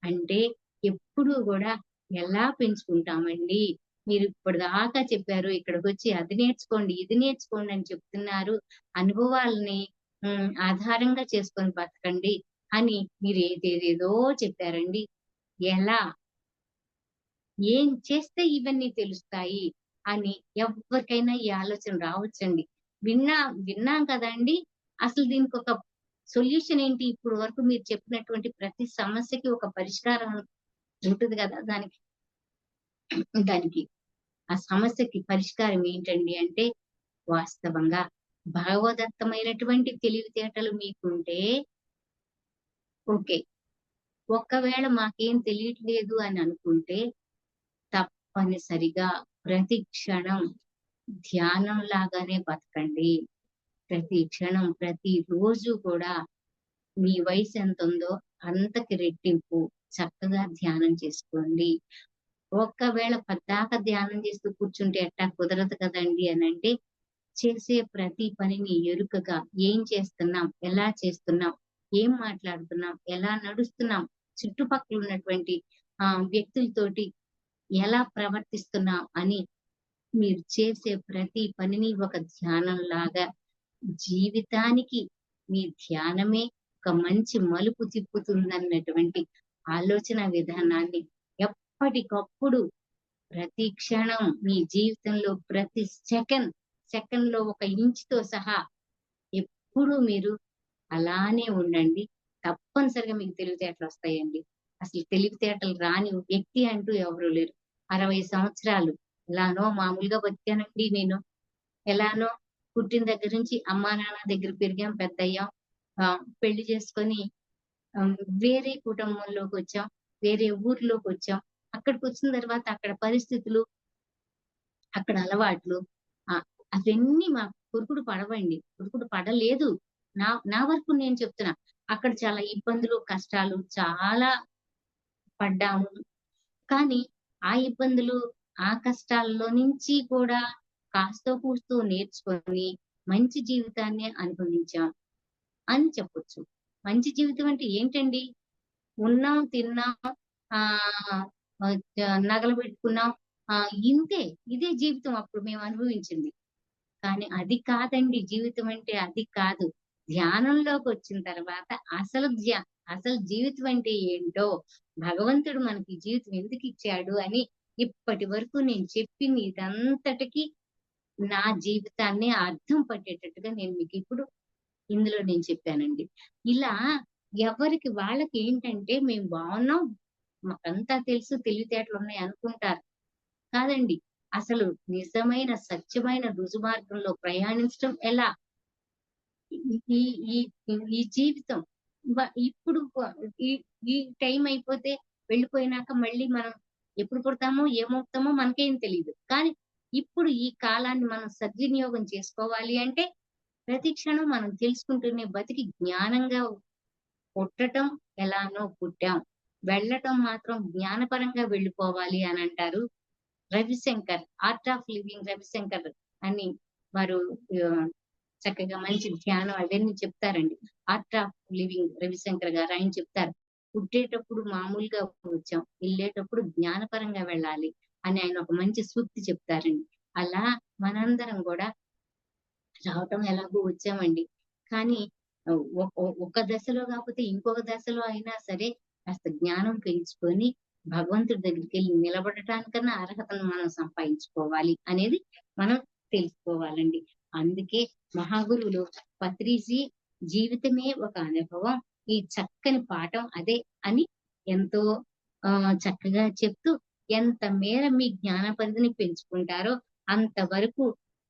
అంటే ఎప్పుడూ గూడా ఎలా పెంచుకుంటామండి? మీరిప్పటిదాకా చెప్పారు. ఇక్కడికొచ్చి అది నేర్చుకోండి, ఇది నేర్చుకోండి అని చెప్తున్నారు. అనుభవాల్ని ఆధారంగా చేసుకొని బతకండి అని మీరేదేదేదో చెప్పారండి. ఎలా? ఏం చేస్తే ఇవన్నీ తెలుస్తాయి అని ఎవ్వరికైనా ఈ ఆలోచన రావచ్చండి. విన్నాం కదండీ! అసలు దీనికొక సొల్యూషన్ ఏంటి? ఇప్పుడు వరకు మీరు చెప్పినటువంటి ప్రతి సమస్యకి ఒక పరిష్కారం ఉంటది గదా! దానికి ఆ సమస్యకి పరిష్కారం ఏంటండి అంటే, వాస్తవంగా భగవదత్తమైనటువంటి తెలివితేటలు మీకుంటే ఓకే. ఒక్కవేళ మాకేం తెలియట్లేదు అని అనుకుంటే, తప్పనిసరిగా ప్రతి క్షణం ధ్యానం లాగానే బతకండి. ప్రతి క్షణం, ప్రతిరోజు కూడా మీ వయసెంతుందో అంతకి రెట్టింపు చక్కగా ధ్యానం చేసుకోండి. ఒక్కవేళ పద్దాక ధ్యానం చేస్తూ కూర్చుంటే ఎట్టా కుదరదు కదండీ అనంటే, చేసే ప్రతి పనిని ఎరుకగా ఏం చేస్తున్నాం? ఎలా చేస్తున్నాం? ఏం మాట్లాడుతున్నాం? ఎలా నడుస్తున్నాం? చుట్టుపక్కల ఉన్నటువంటి వ్యక్తులతోటి ఎలా ప్రవర్తిస్తున్నాం అని మీరు చేసే ప్రతి పనిని ఒక ధ్యానంలాగా జీవితానికి మీ ధ్యానమే ఒక మంచి మలుపు తిప్పుతుందన్నటువంటి ఆలోచన విధానాన్ని ఎప్పటికప్పుడు ప్రతి క్షణం మీ జీవితంలో ప్రతి సెకండ్‌లో ఒక ఇంచుతో సహా ఎప్పుడూ మీరు అలానే ఉండండి. తప్పనిసరిగా మీకు తెలివితేటలొస్తాయండి. అసలు తెలివితేటలు రాని వ్యక్తి అంటూ ఎవరు లేరు. 60 సంవత్సరాలు ఎలానో మామూలుగా బతికానండి నేను. ఎలానో పుట్టిన దగ్గర నుంచి అమ్మా, నాన్న దగ్గర పెరిగాం, పెద్దయ్యాం. పెళ్లి చేసుకొని ఆహ్, వేరే కుటుంబంలోకొచ్చాం. వేరే ఊర్లోకొచ్చాం. అక్కడికొచ్చిన తర్వాత అక్కడ పరిస్థితులు, అక్కడ అలవాట్లు ఆహ్, అవన్నీ మాకు పురుకుడు పడవండి. పురుకుడు పడలేదు. నా నా వరకు నేను చెప్తున్నా. అక్కడ చాలా ఇబ్బందులు, కష్టాలు చాలా పడ్డాము. కానీ ఆ ఇబ్బందులు, ఆ కష్టాల్లో నుంచి కూడా కాస్తో కూస్తో నేర్చుకొని మంచి జీవితాన్నే అనుభవించాం అని చెప్పొచ్చు. మంచి జీవితం అంటే ఏంటండి? ఉన్నాం, తిన్నాం, ఆహ్, నగలు పెట్టుకున్నాం. ఇంతే. ఇదే జీవితం అప్పుడు మేము అనుభవించింది. కానీ అది కాదండి జీవితం అంటే అది కాదు. ధ్యానంలోకొచ్చిన తర్వాత అసలు జీవితం అంటే ఏంటో, భగవంతుడు మనకి ఈ జీవితం ఎందుకిచ్చాడు అని ఇప్పటి వరకు నేను చెప్పింది ఇదంతటికి నా జీవితాన్ని అర్థం పట్టేటట్టుగా నేను మీకిప్పుడు ఇందులో నేను చెప్పానండి. ఇలా ఎవరికి వాళ్ళకి ఏంటంటే మేము బావున్నాం, మాకంతా తెలుసు, తెలివితేటలున్నాయి అనుకుంటారు. కాదండి. అసలు నిజమైన, సత్యమైన రుజుమార్గంలో ప్రయాణించటం ఎలా? ఈ ఈ ఈ జీవితం ఇప్పుడు ఈ ఈ టైం అయిపోతే వెళ్ళిపోయినాక మళ్ళీ మనం ఎప్పుడు పుడతామో, ఏమవుతామో మనకేం తెలీదు. కానీ ఇప్పుడు ఈ కాలాన్ని మనం సద్వినియోగం చేసుకోవాలి అంటే ప్రతి క్షణం మనం తెలుసుకుంటూనే బతికి జ్ఞానంగా పుట్టటం ఎలానో పుట్టాం. వెళ్ళటం మాత్రం జ్ఞానపరంగా వెళ్ళిపోవాలి అనంటారు. Ravishankar, 'art of living' Ravishankar అని వారు ఆహ్, చక్కగా మంచి ధ్యానం అవన్నీ చెప్తారండి. 'ఆర్ట్ ఆఫ్ లివింగ్' రవిశంకర్ గారు ఆయన చెప్తారు. పుట్టేటప్పుడు మామూలుగా వచ్చాం. ఎళ్ళేటప్పుడు జ్ఞానపరంగా వెళ్ళాలి అని ఆయన ఒక మంచి సూక్తి చెప్తారండి. అలా మనందరం గూడా రావటం ఎలాగో వచ్చామండి. కానీ ఒక దశలో కాకపోతే ఇంకొక దశలో అయినా సరే కాస్త జ్ఞానం పెంచుకొని భగవంతుడి దగ్గరికెళ్ళి నిలబడటానికన్నా అర్హతను మనం సంపాదించుకోవాలి అనేది మనం తెలుసుకోవాలండి. అందుకే మహాగురువులు పత్రిజీ జీవితమే ఒక అనుభవం. ఈ చక్కని పాఠం అదే అని ఎంతో చక్కగా చెప్తూ ఎంత మేర మీ జ్ఞాన పరిధిని పెంచుకుంటారో అంతవరకు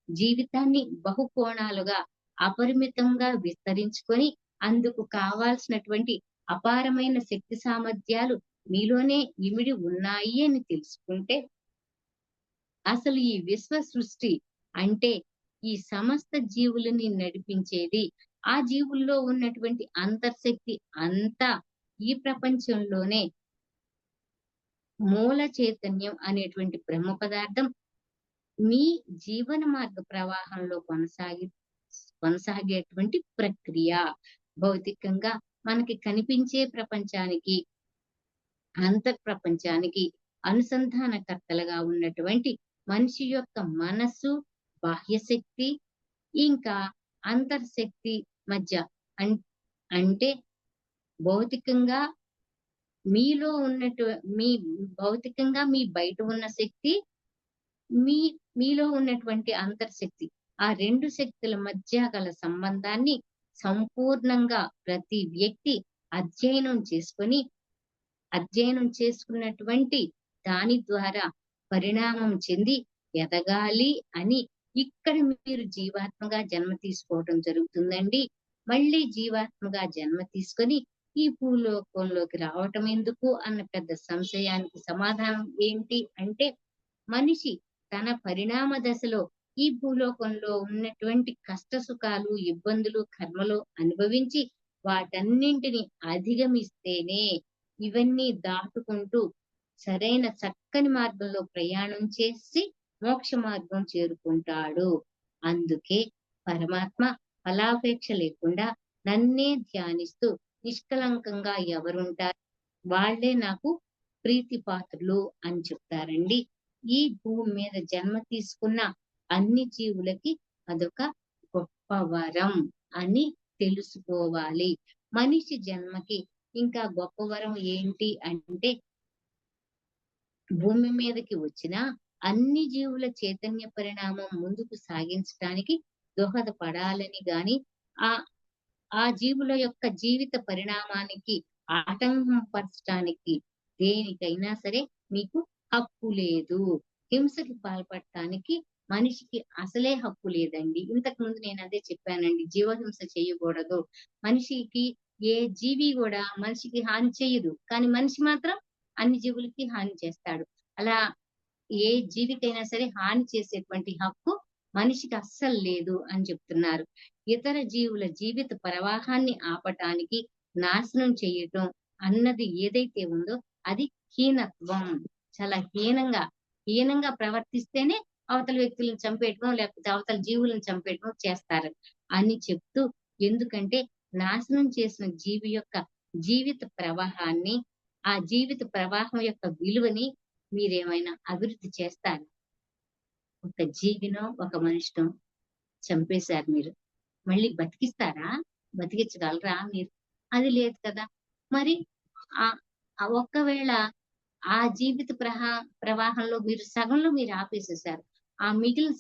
జీవితాన్ని బహుకోణాలుగా అపరిమితంగా విస్తరించుకొని అందుకు కావాల్సినటువంటి అపారమైన శక్తి సామర్థ్యాలు మీలోనే ఇమిడి ఉన్నాయి అని తెలుసుకుంటే అసలు ఈ విశ్వ సృష్టి అంటే ఈ సమస్త జీవులని నడిపించేది ఆ జీవుల్లో ఉన్నటువంటి అంతర్శక్తి అంతా ఈ ప్రపంచంలోనే మూల చైతన్యం అనేటువంటి బ్రహ్మ పదార్థం మీ జీవన మార్గ ప్రవాహంలో కొనసాగేటువంటి ప్రక్రియ. భౌతికంగా మనకి కనిపించే ప్రపంచానికి, అంతర్ప్రపంచానికి అనుసంధానకర్తలుగా ఉన్నటువంటి మనిషి యొక్క మనస్సు, బాహ్య శక్తి, ఇంకా అంతర్శక్తి మధ్య అన్ అంటే భౌతికంగా మీలో ఉన్నటు మీ భౌతికంగా మీ బయట ఉన్న శక్తి మీ మీలో ఉన్నటువంటి అంతర్శక్తి. ఆ 2 శక్తుల మధ్య గల సంబంధాన్ని సంపూర్ణంగా ప్రతి వ్యక్తి అధ్యయనం చేసుకొని, అధ్యయనం చేసుకున్నటువంటి దాని ద్వారా పరిణామం చెంది ఎదగాలి అని ఇక్కడ మీరు జీవాత్మగా జన్మ తీసుకోవటం జరుగుతుందండి. మళ్ళీ జీవాత్మగా జన్మ తీసుకొని ఈ భూలోకంలోకి రావటం ఎందుకు అన్న పెద్ద సంశయానికి సమాధానం ఏంటి అంటే మనిషి తన పరిణామ దశలో ఈ భూలోకంలో ఉన్నటువంటి కష్ట సుఖాలు, ఇబ్బందులు, కర్మలు అనుభవించి వాటన్నింటిని అధిగమిస్తేనే ఇవన్నీ దాటుకుంటూ సరైన చక్కని మార్గంలో ప్రయాణం చేసి మోక్ష మార్గం చేరుకుంటాడు. అందుకే పరమాత్మ ఫలాపేక్ష లేకుండా నన్నే ధ్యానిస్తూ నిష్కలంకంగా ఎవరుంటారు వాళ్ళే నాకు ప్రీతిపాత్రులు అని చెప్తారండి. ఈ భూమి మీద జన్మ తీసుకున్న అన్ని జీవులకి అదొక గొప్ప వరం అని తెలుసుకోవాలి. మనిషి జన్మకి ఇంకా గొప్ప వరం ఏంటి అంటే భూమి మీదకి వచ్చిన అన్ని జీవుల చైతన్య పరిణామం ముందుకు సాగించడానికి దోహదపడాలని గాని ఆ ఆ జీవుల యొక్క జీవిత పరిణామానికి ఆటంకం పరచటానికి దేనికైనా సరే మీకు హక్కు లేదు. హింసకి పాల్పడటానికి మనిషికి అసలే హక్కు లేదండి. ఇంతకు ముందు నేను అదే చెప్పానండి. జీవహింస చేయకూడదు. మనిషికి ఏ జీవి కూడా మనిషికి హాని చేయదు. కానీ మనిషి మాత్రం అన్ని జీవులకి హాని చేస్తాడు. అలా ఏ జీవికైనా సరే హాని చేసేటువంటి హక్కు మనిషికి అస్సలు లేదు అని చెప్తున్నారు. ఇతర జీవుల జీవిత ప్రవాహాన్ని ఆపటానికి, నాశనం చేయటం అన్నది ఏదైతే ఉందో అది హీనత్వం. చాలా హీనంగా ప్రవర్తిస్తేనే అవతల వ్యక్తులను చంపేయటమో, లేకపోతే అవతల జీవులను చంపేయటమో చేస్తారు అని చెప్తూ ఎందుకంటే నాశనం చేసిన జీవి యొక్క జీవిత ప్రవాహాన్ని, ఆ జీవిత ప్రవాహం యొక్క విలువని మీరేమైనా అభివృద్ధి చేస్తారా? ఒక జీవినో, ఒక మనిషినో చంపేశారు మీరు. మళ్ళీ బతికిస్తారా? బతికించగలరా మీరు? అది లేదు కదా! మరి ఆహ్, ఒక్కవేళ ఆ జీవిత ప్రవాహంలో మీరు సగంలో మీరు ఆపేసేసారు. ఆ మిగిలిన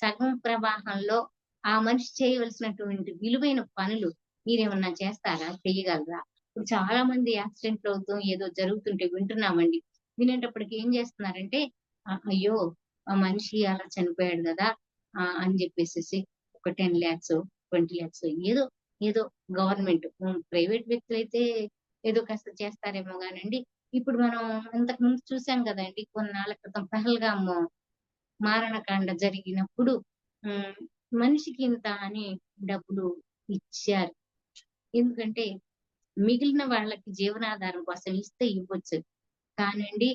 సగం ప్రవాహంలో ఆ మనిషి చేయవలసినటువంటి విలువైన పనులు మీరేమన్నా చేస్తారా? చెయ్యగలరా? ఇప్పుడు చాలా మంది యాక్సిడెంట్లు అవుతూ ఏదో జరుగుతుంటే వింటున్నామండి. వినేటప్పటికి ఏం చేస్తున్నారంటే అయ్యో! ఆ మనిషి అలా చనిపోయాడు గదా! అని జెప్పేసేసి ఒక 10,00,000 20,00,000 ఏదో గవర్నమెంట్ ప్రైవేట్ వ్యక్తులైతే ఏదో కాస్త చేస్తారేమో గానండి. ఇప్పుడు మనం ఇంతకుముందు చూసాం గదండీ! కొన్నాళ్ళ క్రితం పహల్గామ్ మారణకాండ జరిగినప్పుడు హ్మ్. మనిషికి ఇంత అని డబ్బులు ఇచ్చారు. ఎందుకంటే మిగిలిన వాళ్ళకి జీవనాధారం కోసం ఇస్తే ఇవ్వచ్చు. కానండి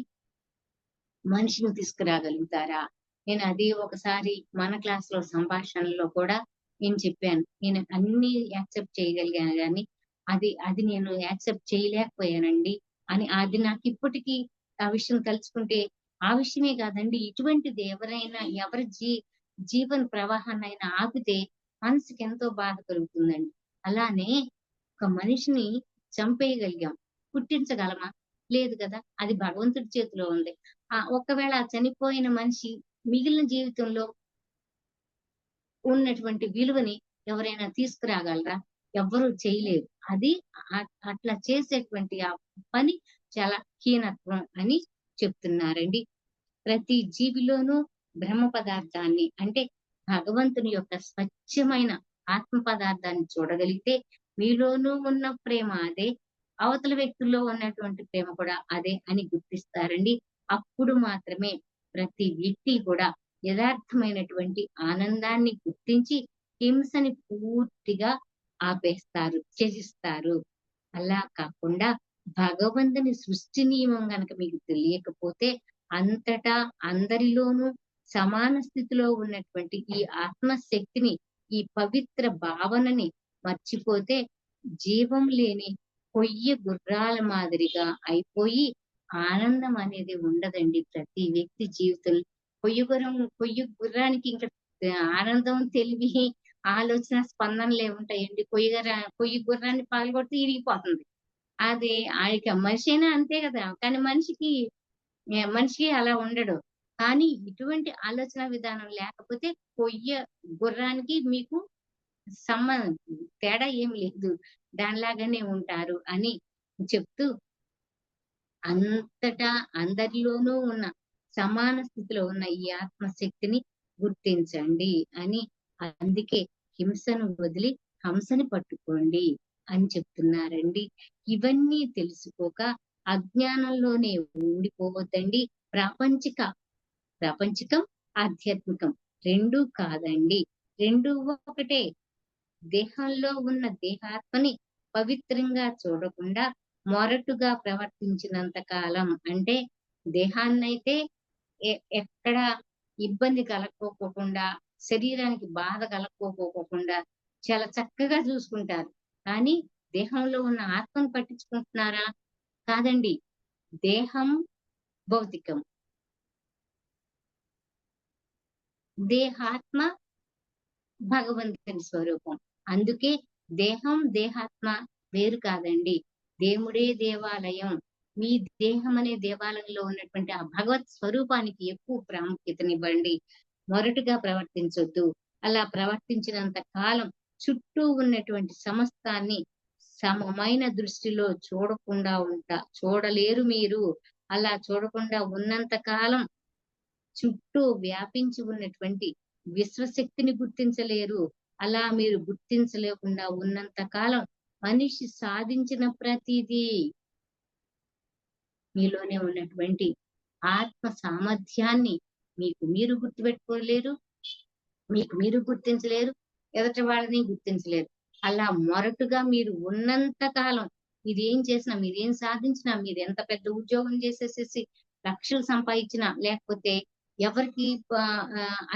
మనిషిని తీసుకురాగలుగుతారా? నేను అది ఒకసారి మన క్లాస్‌లో సంభాషణలో కూడా నేను చెప్పాను. నేను అన్నీ యాక్సెప్ట్ చేయగలిగాను గానీ, అది నేను యాక్సెప్ట్ చేయలేకపోయానండి అని. అది నాకిప్పటికి ఆ విషయం తలుచుకుంటే, ఆ విషయమే కాదండి, ఇటువంటిది ఎవరైనా ఎవరి జీవన ప్రవాహాన్నైనా ఆపితే మనసుకెంతో బాధ కలుగుతుందండి. అలానే ఒక మనిషిని చంపేయగలిగాం. పుట్టించగలమా? లేదు కదా! అది భగవంతుడి చేతిలో ఉంది. ఒకవేళ ఆ చనిపోయిన మనిషి మిగిలిన జీవితంలో ఉన్నటువంటి విలువని ఎవరైనా తీసుకురాగలరా? ఎవ్వరు చేయలేరు. అది అట్లా చేసేటువంటి ఆ పని చాలా హీనత్వం అని చెప్తున్నారండి. ప్రతి జీవిలోనూ బ్రహ్మ పదార్థాన్ని, అంటే భగవంతుని యొక్క స్వచ్ఛమైన ఆత్మ పదార్థాన్ని చూడగలిగితే, మీలోనూ ఉన్న ప్రేమ అదే, అవతల వ్యక్తుల్లో ఉన్నటువంటి ప్రేమ కూడా అదే అని గుర్తిస్తారండి. అప్పుడు మాత్రమే ప్రతి వ్యక్తి కూడా యథార్థమైనటువంటి ఆనందాన్ని గుర్తించి హింసని పూర్తిగా ఆపేస్తారు, త్యజిస్తారు. అలా కాకుండా భగవంతుని సృష్టి నియమం గనక మీకు తెలియకపోతే, అంతటా అందరిలోనూ సమాన స్థితిలో ఉన్నటువంటి ఈ ఆత్మశక్తిని, ఈ పవిత్ర భావనని మర్చిపోతే, జీవం లేని కొయ్య గుర్రాల మాదిరిగా అయిపోయి ఆనందం అనేది ఉండదండి ప్రతి వ్యక్తి జీవితంలో. కొయ్య గుర్రానికి ఇంక ఆనందం, తెలివి, ఆలోచన, స్పందనలేముంటాయండి? కొయ్య గుర్రాన్ని పగలగొడితే ఇరిగిపోతుంది. అది మనిషైనా అంతే గదా! కానీ మనిషి అలా ఉండడు. కానీ ఇటువంటి ఆలోచన విధానం లేకపోతే కొయ్య గుర్రానికి మీకు సమ్మ తేడా ఏమి లేదు. దానిలాగానే ఉంటారు అని చెప్తూ, అంతటా అందరిలోనూ ఉన్న సమాన స్థితిలో ఉన్న ఈ ఆత్మశక్తిని గుర్తించండి అని. అందుకే హింసను వదిలి హంసని పట్టుకోండి అని చెప్తున్నారండి. ఇవన్నీ తెలుసుకోక అజ్ఞానంలోనే ఉండిపోవద్దండి. ప్రాపంచిక ప్రాపంచికం, ఆధ్యాత్మికం 2 కాదండి. 2 ఒకటే. దేహంలో ఉన్న దేహాత్మని పవిత్రంగా చూడకుండా మొరటుగా ప్రవర్తించినంత కాలం, అంటే దేహాన్నైతే ఎక్కడ ఇబ్బంది కలక్కోకుండా, శరీరానికి బాధ కలక్కోకోకుండా చాలా చక్కగా చూసుకుంటారు. కానీ దేహంలో ఉన్న ఆత్మను పట్టించుకుంటున్నారా? కాదండి. దేహం భౌతికం. దేహాత్మ భగవంతుని స్వరూపం. అందుకే దేహం, దేహాత్మ వేరు కాదండి. దేవుడే దేవాలయం. మీ దేహం అనే దేవాలయంలో ఉన్నటువంటి ఆ భగవత్ స్వరూపానికి ఎక్కువ ప్రాముఖ్యతనివ్వండి. మొరటుగా ప్రవర్తించొద్దు. అలా ప్రవర్తించినంత కాలం చుట్టూ ఉన్నటువంటి సమస్తాన్ని సమమైన దృష్టిలో చూడలేరు మీరు. అలా చూడకుండా ఉన్నంత కాలం చుట్టూ వ్యాపించి ఉన్నటువంటి విశ్వశక్తిని గుర్తించలేరు. అలా మీరు గుర్తించలేకుండా ఉన్నంత కాలం మనిషి సాధించిన ప్రతీదీ మీలోనే ఉన్నటువంటి ఆత్మ సామర్థ్యాన్ని మీకు మీరు గుర్తుపెట్టుకోలేరు. మీకు మీరు గుర్తించలేరు. ఎదుటి వాళ్ళని గుర్తించలేరు. అలా మొరటుగా మీరు ఉన్నంత కాలం మీరేం చేసినా, మీరేం సాధించినా, మీరెంత పెద్ద ఉద్యోగం చేసేసేసి లక్షలు సంపాదించినా, లేకపోతే ఎవరికి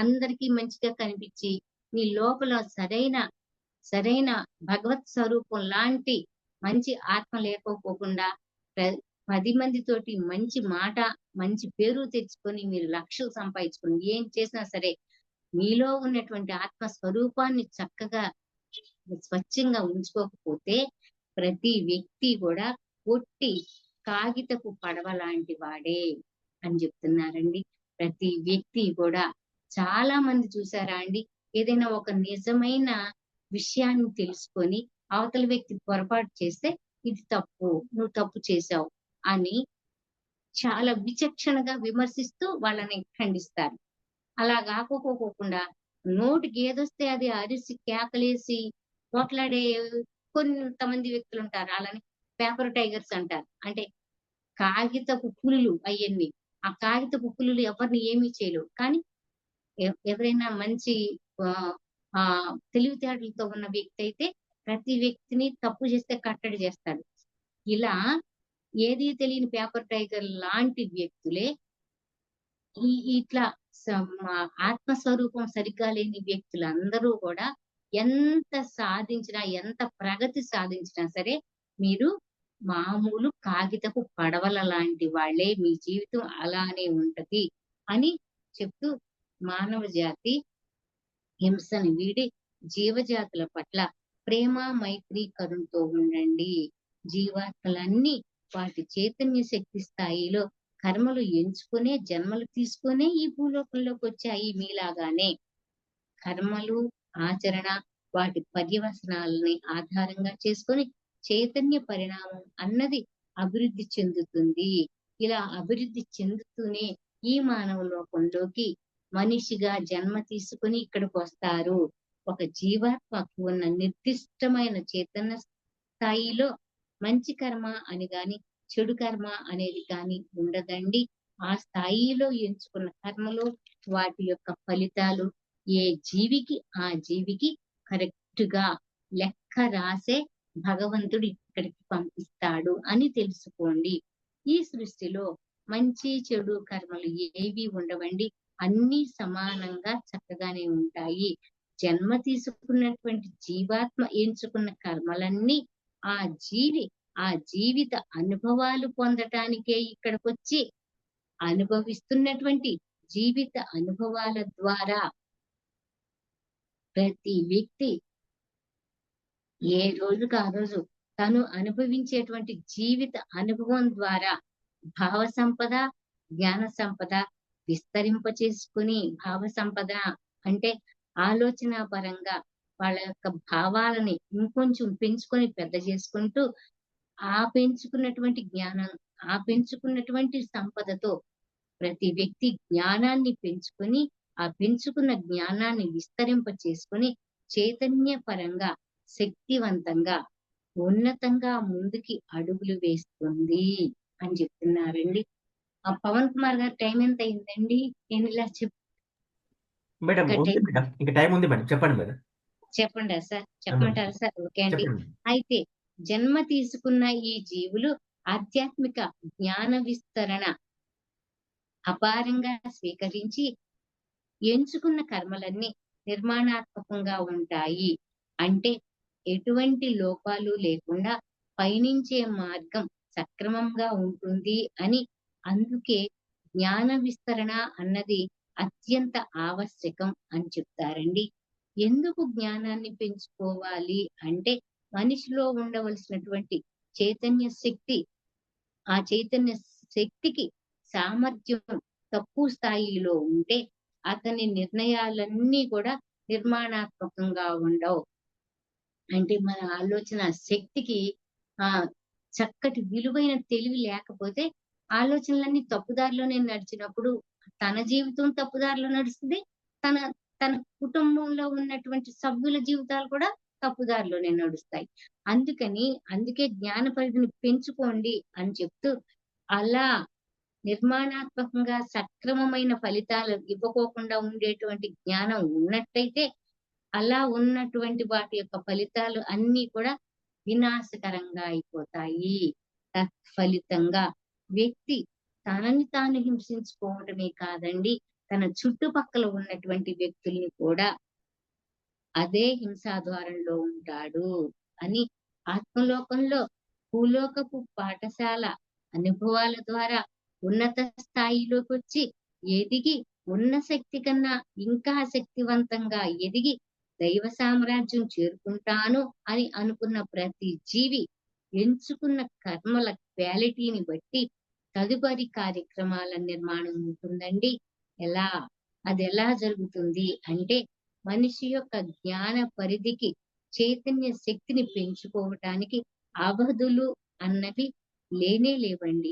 అందరికీ మంచిగా కనిపించి, మీ లోపల సరైన భగవత్ స్వరూపం లాంటి మంచి ఆత్మ లేకపోకుండా, ప్ర 10 మందితోటి మంచి మాట, మంచి పేరు తెచ్చుకొని, మీరు లక్షలు సంపాదించుకొని, ఏం చేసినా సరే మీలో ఉన్నటువంటి ఆత్మ స్వరూపాన్ని చక్కగా స్వచ్ఛంగా ఉంచుకోకపోతే, ప్రతి వ్యక్తి కూడా ఒట్టి కాగితపు పడవ లాంటి వాడే అని చెప్తున్నారండి. ప్రతి వ్యక్తి కూడా, చాలా మంది చూసారా అండి, ఏదైనా ఒక నిజమైన విషయాన్ని తెలుసుకొని అవతల వ్యక్తి పొరపాటు చేస్తే, ఇది తప్పు, నువ్వు తప్పు చేశావు అని చాలా విచక్షణగా విమర్శిస్తూ వాళ్ళని ఖండిస్తారు. అలా గాకోకోకుండా నోటికి ఏదొస్తే అది అరిసి, కేకలేసి, పోట్లాడే కొంతమంది వ్యక్తులుంటారు. అలానే పేపర్ టైగర్స్ అంటారు. అంటే కాగితపు పులులు అయన్నీ. ఆ కాగితపు పులులు ఎవరిని ఏమీ చేయలేవు. కానీ ఎవరైనా మంచి ఆహ్, తెలివితేటలతో ఉన్న వ్యక్తి అయితే ప్రతి వ్యక్తిని తప్పు చేస్తే కట్టడి చేస్తాడు. ఇలా ఏది తెలియని పేపర్ టైగర్ లాంటి వ్యక్తులే ఇట్లా ఆత్మస్వరూపం సరిగ్గా లేని వ్యక్తులందరూ కూడా ఎంత సాధించినా, ఎంత ప్రగతి సాధించినా సరే, మీరు మామూలు కాగితపు పడవల లాంటి వాళ్ళే. మీ జీవితం అలానే ఉంటది అని చెప్తూ మానవ జాతి హింసని వీడి జీవజాతుల పట్ల ప్రేమ, మైత్రి, కరుణతో ఉండండి. జీవాత్మలన్నీ వాటి చైతన్య శక్తి స్థాయిలో కర్మలు ఎంచుకునే, జన్మలు తీసుకునే ఈ భూలోకంలోకొచ్చాయి మీలాగానే. కర్మలు, ఆచరణ, వాటి పర్యవసనాలని ఆధారంగా చేసుకొని చైతన్య పరిణామం అన్నది అభివృద్ధి చెందుతుంది. ఇలా అభివృద్ధి చెందుతూనే ఈ మానవ లోకంలోకి మనిషిగా జన్మ తీసుకొని ఇక్కడికొస్తారు. ఒక జీవాత్మకు ఉన్న నిర్దిష్టమైన చైతన్య స్థాయిలో మంచి కర్మ అని గాని, చెడు కర్మ అనేది కానీ ఉండదండి. ఆ స్థాయిలో ఎంచుకున్న కర్మలు, వాటి యొక్క ఫలితాలు ఏ జీవికి ఆ జీవికి కరెక్ట్‌గా లెక్క రాసే భగవంతుడు ఇక్కడికి పంపిస్తాడు అని తెలుసుకోండి. ఈ సృష్టిలో మంచి, చెడు కర్మలు ఏవి ఉండవండి. అన్నీ సమానంగా చక్కగానే ఉంటాయి. జన్మ తీసుకున్నటువంటి జీవాత్మ ఎంచుకున్న కర్మలన్నీ ఆ జీవి ఆ జీవిత అనుభవాలు పొందటానికే ఇక్కడికొచ్చి అనుభవిస్తున్నటువంటి జీవిత అనుభవాల ద్వారా ప్రతి వ్యక్తి ఏ రోజుకి ఆ రోజు తను అనుభవించేటువంటి జీవిత అనుభవం ద్వారా భావ సంపద, జ్ఞాన సంపద విస్తరింపచేసుకొని, భావ సంపద అంటే ఆలోచన పరంగా వాళ్ళ యొక్క భావాలని ఇంకొంచెం పెంచుకొని పెద్ద చేసుకుంటూ, ఆ పెంచుకున్నటువంటి జ్ఞానం, ఆ పెంచుకున్నటువంటి సంపదతో ప్రతి వ్యక్తి జ్ఞానాన్ని పెంచుకొని, ఆ పెంచుకున్న జ్ఞానాన్ని విస్తరింప చేసుకొని, చైతన్య పరంగా, శక్తివంతంగా, ఉన్నతంగా ముందుకి అడుగులు వేస్తుంది అని చెప్తున్నారండి. పవన్ కుమార్ గారు టైం ఎంత అయిందండి? నేను ఇలా మేడం ఇంకా ఉంది మేడం. ఇంకా టైం ఉంది మేడం. చెప్పండి మేడం. చెప్పండా సార్? మేడం చెప్పమంటారా సార్? ఓకే అండి. చెప్పండి. అయితే జన్మ తీసుకున్న ఈ జీవులు ఆధ్యాత్మిక జ్ఞాన విస్తరణ అపారంగా స్వీకరించి ఎంచుకున్న కర్మలన్నీ నిర్మాణాత్మకంగా ఉంటాయి. అంటే ఎటువంటి లోపాలు లేకుండా పయనించే మార్గం సక్రమంగా ఉంటుంది అని, అందుకే జ్ఞాన విస్తరణ అన్నది అత్యంత ఆవశ్యకం అని చెప్తారండి. ఎందుకు జ్ఞానాన్ని పెంచుకోవాలి అంటే, మనిషిలో ఉండవలసినటువంటి చైతన్య శక్తి, ఆ చైతన్య శక్తికి సామర్థ్యం తక్కువ స్థాయిలో ఉంటే అతని నిర్ణయాలన్నీ కూడా నిర్మాణాత్మకంగా ఉండవు. అంటే మన ఆలోచన శక్తికి చక్కటి విలువైన తెలివి లేకపోతే ఆలోచనలన్నీ తప్పుదారిలోనే నడిచినప్పుడు తన జీవితం తప్పుదారిలో నడుస్తుంది. తన తన కుటుంబంలో ఉన్నటువంటి సభ్యుల జీవితాలు కూడా తప్పుదారిలోనే నడుస్తాయి. అందుకే జ్ఞాన పరిధిని పెంచుకోండి అని చెప్తూ, అలా నిర్మాణాత్మకంగా సక్రమమైన ఫలితాలు ఇవ్వకోకుండా ఉండేటువంటి జ్ఞానం ఉన్నట్టయితే, అలా ఉన్నటువంటి వాటి యొక్క ఫలితాలు అన్నీ కూడా వినాశకరంగా అయిపోతాయి. తత్ఫలితంగా వ్యక్తి తనని తాను హింసించుకోవడమే కాదండి, తన చుట్టుపక్కల ఉన్నటువంటి వ్యక్తుల్ని కూడా అదే హింసా ద్వారంలో ఉంటాడు అని ఆత్మలోకంలో భూలోకపు పాఠశాల అనుభవాల ద్వారా ఉన్నత స్థాయిలోకొచ్చి ఎదిగి, ఉన్న శక్తి కన్నా ఇంకా శక్తివంతంగా ఎదిగి దైవ సామ్రాజ్యం చేరుకుంటాను అని అనుకున్న ప్రతి జీవి ఎంచుకున్న కర్మల క్వాలిటీని బట్టి తదుపరి కార్యక్రమాల నిర్మాణం ఉంటుందండి. ఎలా అదెలా జరుగుతుంది అంటే, మనిషి యొక్క జ్ఞాన పరిధికి, చైతన్య శక్తిని పెంచుకోవటానికి అవధులు అన్నవి లేనే లేవండి.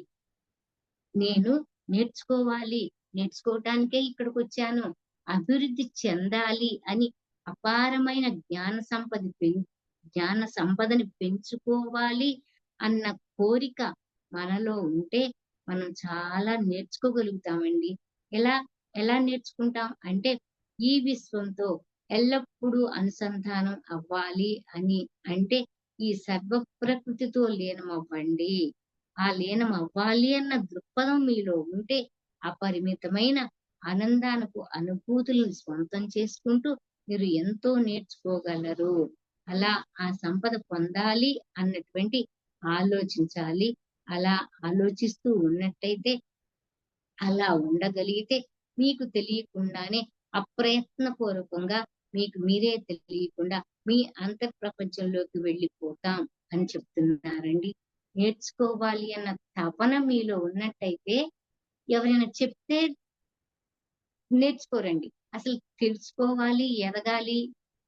నేను నేర్చుకోవాలి, నేర్చుకోవటానికే ఇక్కడికొచ్చాను, అభివృద్ధి చెందాలి అని అపారమైన జ్ఞాన సంపదని పెంచుకోవాలి అన్న కోరిక మనలో ఉంటే మనం చాలా నేర్చుకోగలుగుతామండి. ఎలా ఎలా నేర్చుకుంటాం అంటే, ఈ విశ్వంతో ఎల్లప్పుడూ అనుసంధానం అవ్వాలి అని అంటే, ఈ సర్వ ప్రకృతితో లీనమవ్వండి. ఆ లీనం అవ్వాలి అన్న దృక్పథం మీలో ఉంటే అపరిమితమైన ఆనందానపు అనుభూతులను స్వంతం చేసుకుంటూ మీరు ఎంతో నేర్చుకోగలరు. అలా ఆ సంపద పొందాలి అన్నటువంటి ఆలోచించాలి. అలా ఆలోచిస్తూ ఉన్నట్టయితే, అలా ఉండగలిగితే మీకు తెలియకుండానే అప్రయత్నపూర్వకంగా మీకు మీరే తెలియకుండా మీ అంతర్ప్రపంచంలోకి వెళ్ళిపోతాం అని చెప్తున్నారండి. నేర్చుకోవాలి అన్న తపన మీలో ఉన్నట్టయితే ఎవరైనా చెప్తే నేర్చుకోరండి. అసలు తెలుసుకోవాలి, ఎదగాలి,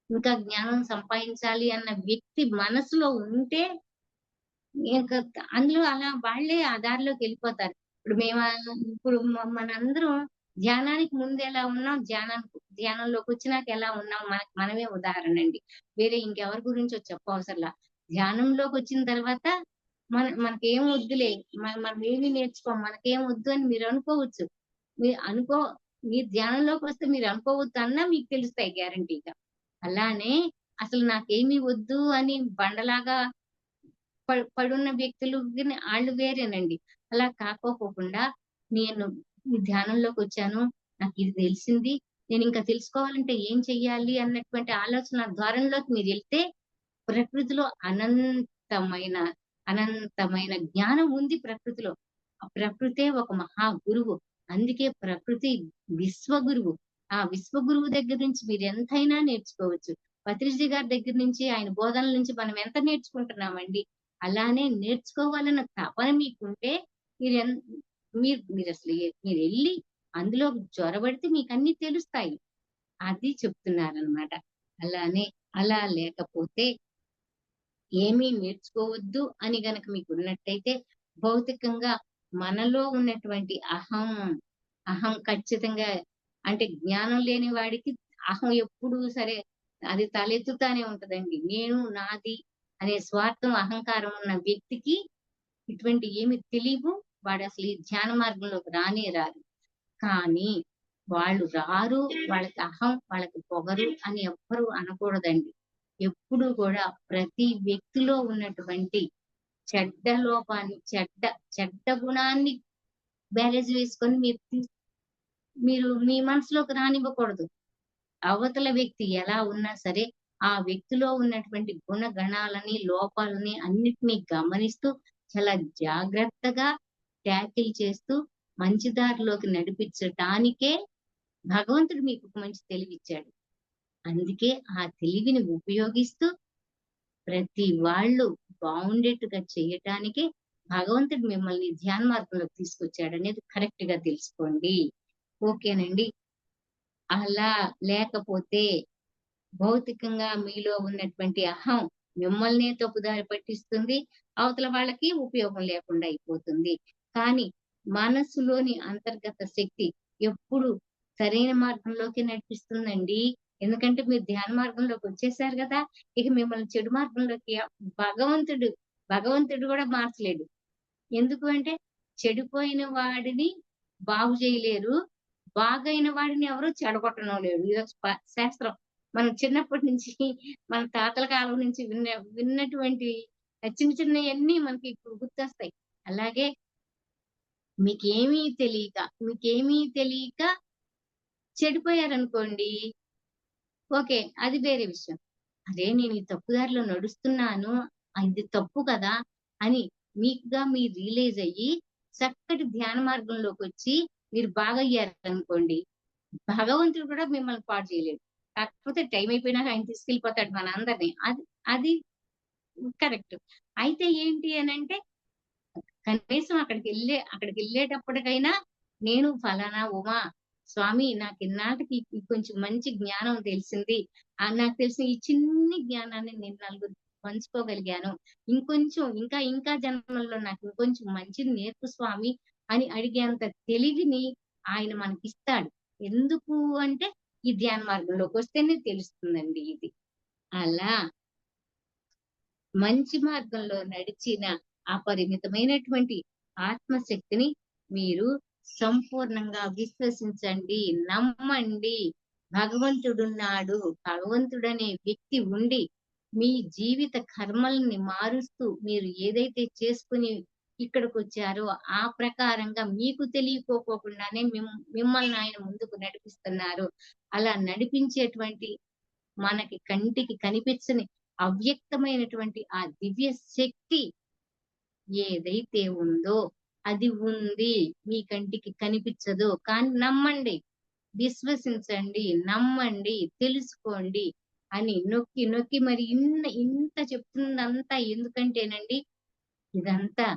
ఇంకా జ్ఞానం సంపాదించాలి అన్న వ్యక్తి మనసులో ఉంటే ఇంక అందులో అలా వాళ్ళే ఆ దారిలోకెళ్ళిపోతారు. ఇప్పుడు ఇప్పుడు మనందరం ధ్యానానికి ముందు ఎలా ఉన్నాం, ధ్యానంలోకొచ్చినాక ఎలా ఉన్నాం మనకు మనమే ఉదాహరణండి. వేరే ఇంకెవరి గురించో చెప్పవసరలా. ధ్యానంలోకొచ్చిన తర్వాత మనకేం వద్దులే, మనం ఏమి నేర్చుకోం, మనకేం వద్దు అని మీరనుకోవచ్చు. మీరు అనుకో మీరు ధ్యానంలోకొస్తే మీరు అనుకోవద్దు అన్నా మీకు తెలుస్తాయి గ్యారంటీగా. అలానే అసలు నాకేమి వద్దు అని బండలాగా పడున్న వ్యక్తులు ఆళ్ళు వేరేనండి. అలా కాకోకుండా నేను ఈ ధ్యానంలోకొచ్చాను. నాకిది తెలిసింది. నేనింకా తెలుసుకోవాలంటే ఏం చెయ్యాలి అన్నటువంటి ఆలోచన ధోరణిలోకి మీరెళ్తే ప్రకృతిలో అనంతమైన జ్ఞానం ఉంది ప్రకృతిలో. ఆ ప్రకృతే ఒక మహా గురువు. అందుకే ప్రకృతి విశ్వగురువు. ఆ విశ్వగురువు దగ్గర నుంచి మీరెంతైనా నేర్చుకోవచ్చు. పత్రిజీ గారి దగ్గర నుంచి ఆయన బోధనల నుంచి మనం ఎంత నేర్చుకుంటున్నామండి. అలానే నేర్చుకోవాలన్న తపన మీకుంటే మీరెన్ మీరసలు మీరెళ్లి అందులో జొరబడితే మీకన్నీ తెలుస్తాయి. అది చెప్తున్నారనమాట. అలానే అలా లేకపోతే ఏమీ నేర్చుకోవద్దు అని గనక మీకున్నట్టయితే, భౌతికంగా మనలో ఉన్నటువంటి అహం ఖచ్చితంగా అంటే జ్ఞానం లేని వాడికి అహం ఎప్పుడూ సరే అది తలెత్తుతానే ఉంటదండి. నేను, నాది అనే స్వార్థం, అహంకారం ఉన్న వ్యక్తికి ఇటువంటి ఏమి తెలీవు. వాడసలు ఈ ధ్యాన మార్గంలోకి రానే రారు. కానీ వాళ్ళు రారు, వాళ్ళకి వాళ్ళకి పొగరు అని ఎవ్వరు అనకూడదండి. ఎప్పుడూ కూడా ప్రతి వ్యక్తిలో ఉన్నటువంటి చెడ్డ లోపాన్ని, చెడ్డ గుణాన్ని బేరేజు వేసుకొని మీరు మీ మనసులోకి రానివ్వకూడదు. అవతల వ్యక్తి ఎలా ఉన్నా సరే, ఆ వ్యక్తిలో ఉన్నటువంటి గుణగణాలని, లోపాలని అన్నిటిని గమనిస్తూ చాలా జాగ్రత్తగా టాకిల్ చేస్తూ మంచి దారిలోకి నడిపించటానికే భగవంతుడు మీకు ఒక మంచి తెలివిచ్చాడు. అందుకే ఆ తెలివిని ఉపయోగిస్తూ ప్రతి వాళ్ళు బావుండేట్టుగా చేయటానికే భగవంతుడు మిమ్మల్ని ధ్యాన మార్గంలోకి తీసుకొచ్చాడనేది కరెక్ట్‌గా తెలుసుకోండి. ఓకేనండి. అలా లేకపోతే భౌతికంగా మీలో ఉన్నటువంటి అహం మిమ్మల్నే తప్పుదారి పట్టిస్తుంది. అవతల వాళ్ళకి ఉపయోగం లేకుండా అయిపోతుంది. కానీ మనసులోని అంతర్గత శక్తి ఎప్పుడు సరైన మార్గంలోకి నడిపిస్తుందండి. ఎందుకంటే మీరు ధ్యాన మార్గంలోకొచ్చేసారు గదా! ఇక మిమ్మల్ని చెడు మార్గంలోకి భగవంతుడు, భగవంతుడు గూడా మార్చలేడు. ఎందుకు అంటే చెడిపోయిన వాడిని బాగు చేయలేరు. బాగైన వాడిని ఎవరు చెడగొట్టడం లేరు. ఇదొక శాస్త్రం. మనం చిన్నప్పటి నుంచి మన తాతల కాలం నుంచి విన్నటువంటి చిన్న చిన్నయన్నీ మనకి ఇప్పుడు గుర్తొస్తాయి. అలాగే మీకేమీ తెలియక చెడిపోయారనుకోండి. ఓకే. అది వేరే విషయం. అరే! నేను ఈ తప్పు దారిలో నడుస్తున్నాను. ఇది తప్పు కదా! అని మీకుగా మీరు రియలైజ్ అయ్యి చక్కటి ధ్యాన మార్గంలోకొచ్చి మీరు బాగయ్యారనుకోండి. భగవంతుడు కూడా మిమ్మల్ని పాడు చేయలేడు. కాకపోతే టైం అయిపోయినాక ఆయన తీసుకెళ్ళిపోతాడు మనందరిని. అది కరెక్ట్. అయితే ఏంటి అనంటే కనీసం అక్కడికెళ్ళేటప్పటికైనా నేను ఫలానా ఉమా, స్వామి నాకిన్నాళ్ళకి కొంచెం మంచి జ్ఞానం తెలిసింది. నాకు తెలిసిన ఈ చిన్ని జ్ఞానాన్ని నేను నలుగురికి పంచుకోగలిగాను. ఇంకా జన్మల్లో నాకు ఇంకొంచెం మంచిది నేర్పు స్వామి అని అడిగేంత తెలివిని ఆయన మనకిస్తాడు. ఎందుకు అంటే ఈ ధ్యాన మార్గంలోకొస్తేనే తెలుస్తుందండి ఇది. అలా మంచి మార్గంలో నడిచిన అపరిమితమైనటువంటి ఆత్మశక్తిని మీరు సంపూర్ణంగా విశ్వసించండి, నమ్మండి. భగవంతుడున్నాడు. భగవంతుడనే వ్యక్తి ఉండి, మీ జీవిత కర్మల్ని మారుస్తూ మీరు ఏదైతే చేసుకొని ఇక్కడికొచ్చారో, ఆ ప్రకారంగా మీకు తెలియకోకోకుండానే మిమ్మల్ని ఆయన ముందుకు నడిపిస్తున్నారు. అలా నడిపించేటువంటి మనకి కంటికి కనిపించని అవ్యక్తమైనటువంటి ఆ దివ్య శక్తి ఏదైతే ఉందో అది ఉంది. మీ కంటికి కనిపించదు. కానీ నమ్మండి. విశ్వసించండి, నమ్మండి, తెలుసుకోండి అని నొక్కి నొక్కి మరి ఇంత చెప్తుందంతా ఎందుకంటేనండి, ఇదంతా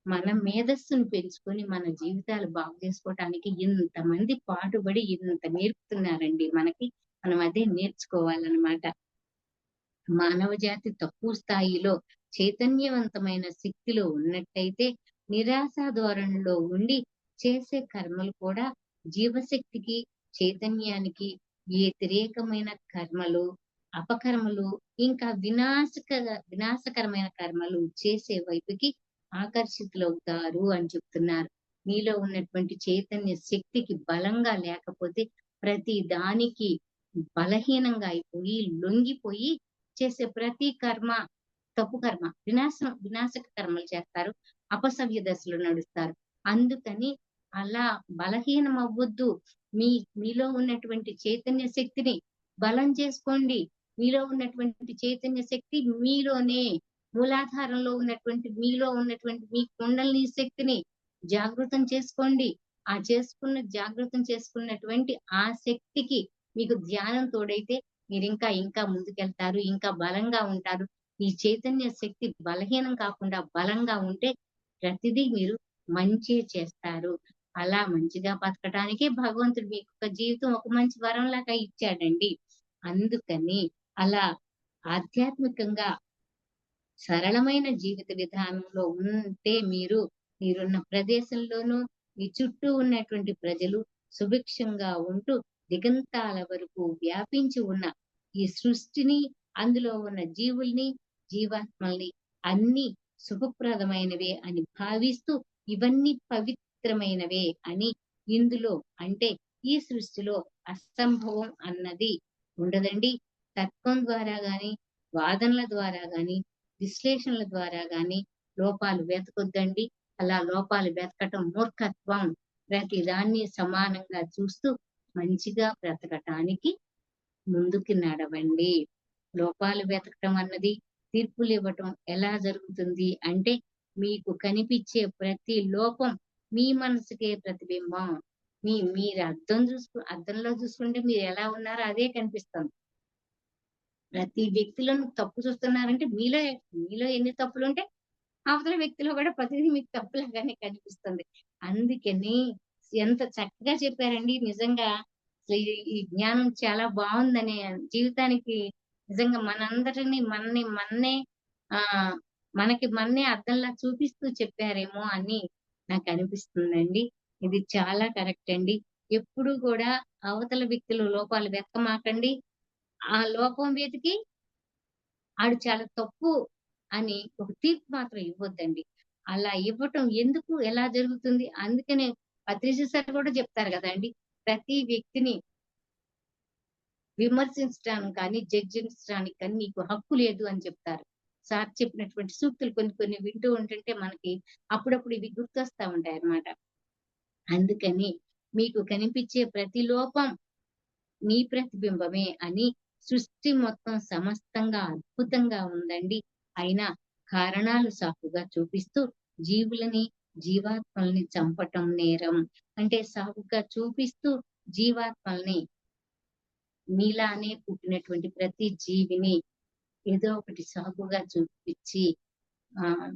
మన మేధస్సును పెంచుకొని మన జీవితాలు బాగు చేసుకోవటానికి ఇంతమంది పాటుబడి ఇంత నేర్పుతున్నారండి మనకి. మనం అదే నేర్చుకోవాలనమాట. మానవ జాతి తక్కువ స్థాయిలో చైతన్యవంతమైన శక్తిలో ఉన్నట్టయితే నిరాశ ధోరణిలో ఉండి చేసే కర్మలు కూడా జీవశక్తికి, చైతన్యానికి వ్యతిరేకమైన కర్మలు, అపకర్మలు, ఇంకా వినాశకరమైన కర్మలు చేసే వైపుకి ఆకర్షితులవుతారు అని చెప్తున్నారు. మీలో ఉన్నటువంటి చైతన్య శక్తికి బలంగా లేకపోతే ప్రతి దానికి బలహీనంగా అయిపోయి, లొంగిపోయి చేసే ప్రతి కర్మ తప్పు కర్మ. వినాశక కర్మలు చేస్తారు. అపసవ్య దశలో నడుస్తారు. అందుకని అలా బలహీనం అవ్వొద్దు. మీలో ఉన్నటువంటి చైతన్య శక్తిని బలం చేసుకోండి. మీలో ఉన్నటువంటి చైతన్య శక్తి మీలోనే మూలాధారంలో ఉన్నటువంటి మీలో ఉన్నటువంటి మీ కుండలిని శక్తిని జాగృతం చేసుకోండి. జాగృతం చేసుకున్నటువంటి ఆ శక్తికి మీకు ధ్యానం తోడైతే ఇంకా ముందుకెళ్తారు. ఇంకా బలంగా ఉంటారు. ఈ చైతన్య శక్తి బలహీనం కాకుండా బలంగా ఉంటే ప్రతిదీ మీరు మంచే చేస్తారు. అలా మంచిగా బతకటానికే భగవంతుడు మీకొక జీవితం ఒక మంచి వరంలాగా ఇచ్చాడండి. అందుకని అలా ఆధ్యాత్మికంగా సరళమైన జీవిత విధానంలో ఉంటే మీరున్న ప్రదేశంలోనూ మీ చుట్టూ ఉన్నటువంటి ప్రజలు సుభిక్షంగా ఉంటూ దిగంతాల వరకు వ్యాపించి ఉన్న ఈ సృష్టిని, అందులో ఉన్న జీవుల్ని, జీవాత్మల్ని అన్ని శుభప్రదమైనవే అని భావిస్తూ ఇవన్నీ పవిత్రమైనవే అని ఇందులో అంటే ఈ సృష్టిలో అసంభవం అన్నది ఉండదండి. తర్కం ద్వారా గాని, వాదనల ద్వారా గాని, విశ్లేషణల ద్వారా గాని లోపాలు వెతకొద్దండి. అలా లోపాలు వెతకటం మూర్ఖత్వం. ప్రతి దాన్ని సమానంగా చూస్తూ మంచిగా బ్రతకటానికి ముందుకు నడవండి. లోపాలు వెతకటం అన్నది తీర్పులివ్వటం ఎలా జరుగుతుంది అంటే, మీకు కనిపించే ప్రతి లోపం మీ మనసుకే ప్రతిబింబం. మీరు అద్దంలో చూసుకుంటే మీరు ఎలా ఉన్నారో అదే కనిపిస్తుంది. ప్రతి వ్యక్తిలోను తప్పు చూస్తున్నారంటే మీలో ఎన్ని తప్పులుంటే అవతల వ్యక్తిలో కూడా ప్రతిదీ మీకు తప్పులాగానే కనిపిస్తుంది. అందుకని ఎంత చక్కగా చెప్పారండి నిజంగా. ఈ జ్ఞానం చాలా బావుందని జీవితానికి నిజంగా మన్నే ఆహ్, మనకి మన్నే అద్దంలా చూపిస్తూ చెప్పారేమో అని నాకనిపిస్తుందండి. ఇది చాలా కరెక్ట్ అండి. ఎప్పుడూ కూడా అవతల వ్యక్తిలో లోపాలు వెతకమాకండి. ఆ లోపం వెతికి ఆడు చాలా తప్పు అని ఒక తీర్పు మాత్రం ఇవ్వొద్దండి. అలా ఇవ్వటం ఎందుకు? ఎలా జరుగుతుంది? అందుకనే పత్రిజీ సార్ కూడా చెప్తారు గదండీ! ప్రతి వ్యక్తిని విమర్శించడానికి కానీ, జడ్జించడానికి కానీ నీకు హక్కు లేదు అని చెప్తారు. సార్ చెప్పినటువంటి సూక్తులు కొన్ని కొన్ని వింటూ ఉంటుంటే మనకి అప్పుడప్పుడు ఇవి గుర్తొస్తా ఉంటాయన్నమాట. అందుకని మీకు కనిపించే ప్రతి లోపం మీ ప్రతిబింబమే అని సృష్టి మొత్తం సమస్తంగా అద్భుతంగా ఉందండి. అయినా కారణాలు సాకుగా చూపిస్తూ జీవులని, జీవాత్మల్ని చంపటం నేరం. అంటే సాకుగా చూపిస్తూ జీవాత్మల్ని మీలానే పుట్టినటువంటి ప్రతి జీవిని ఏదో ఒకటి సాకుగా చూపించి ఆహ్,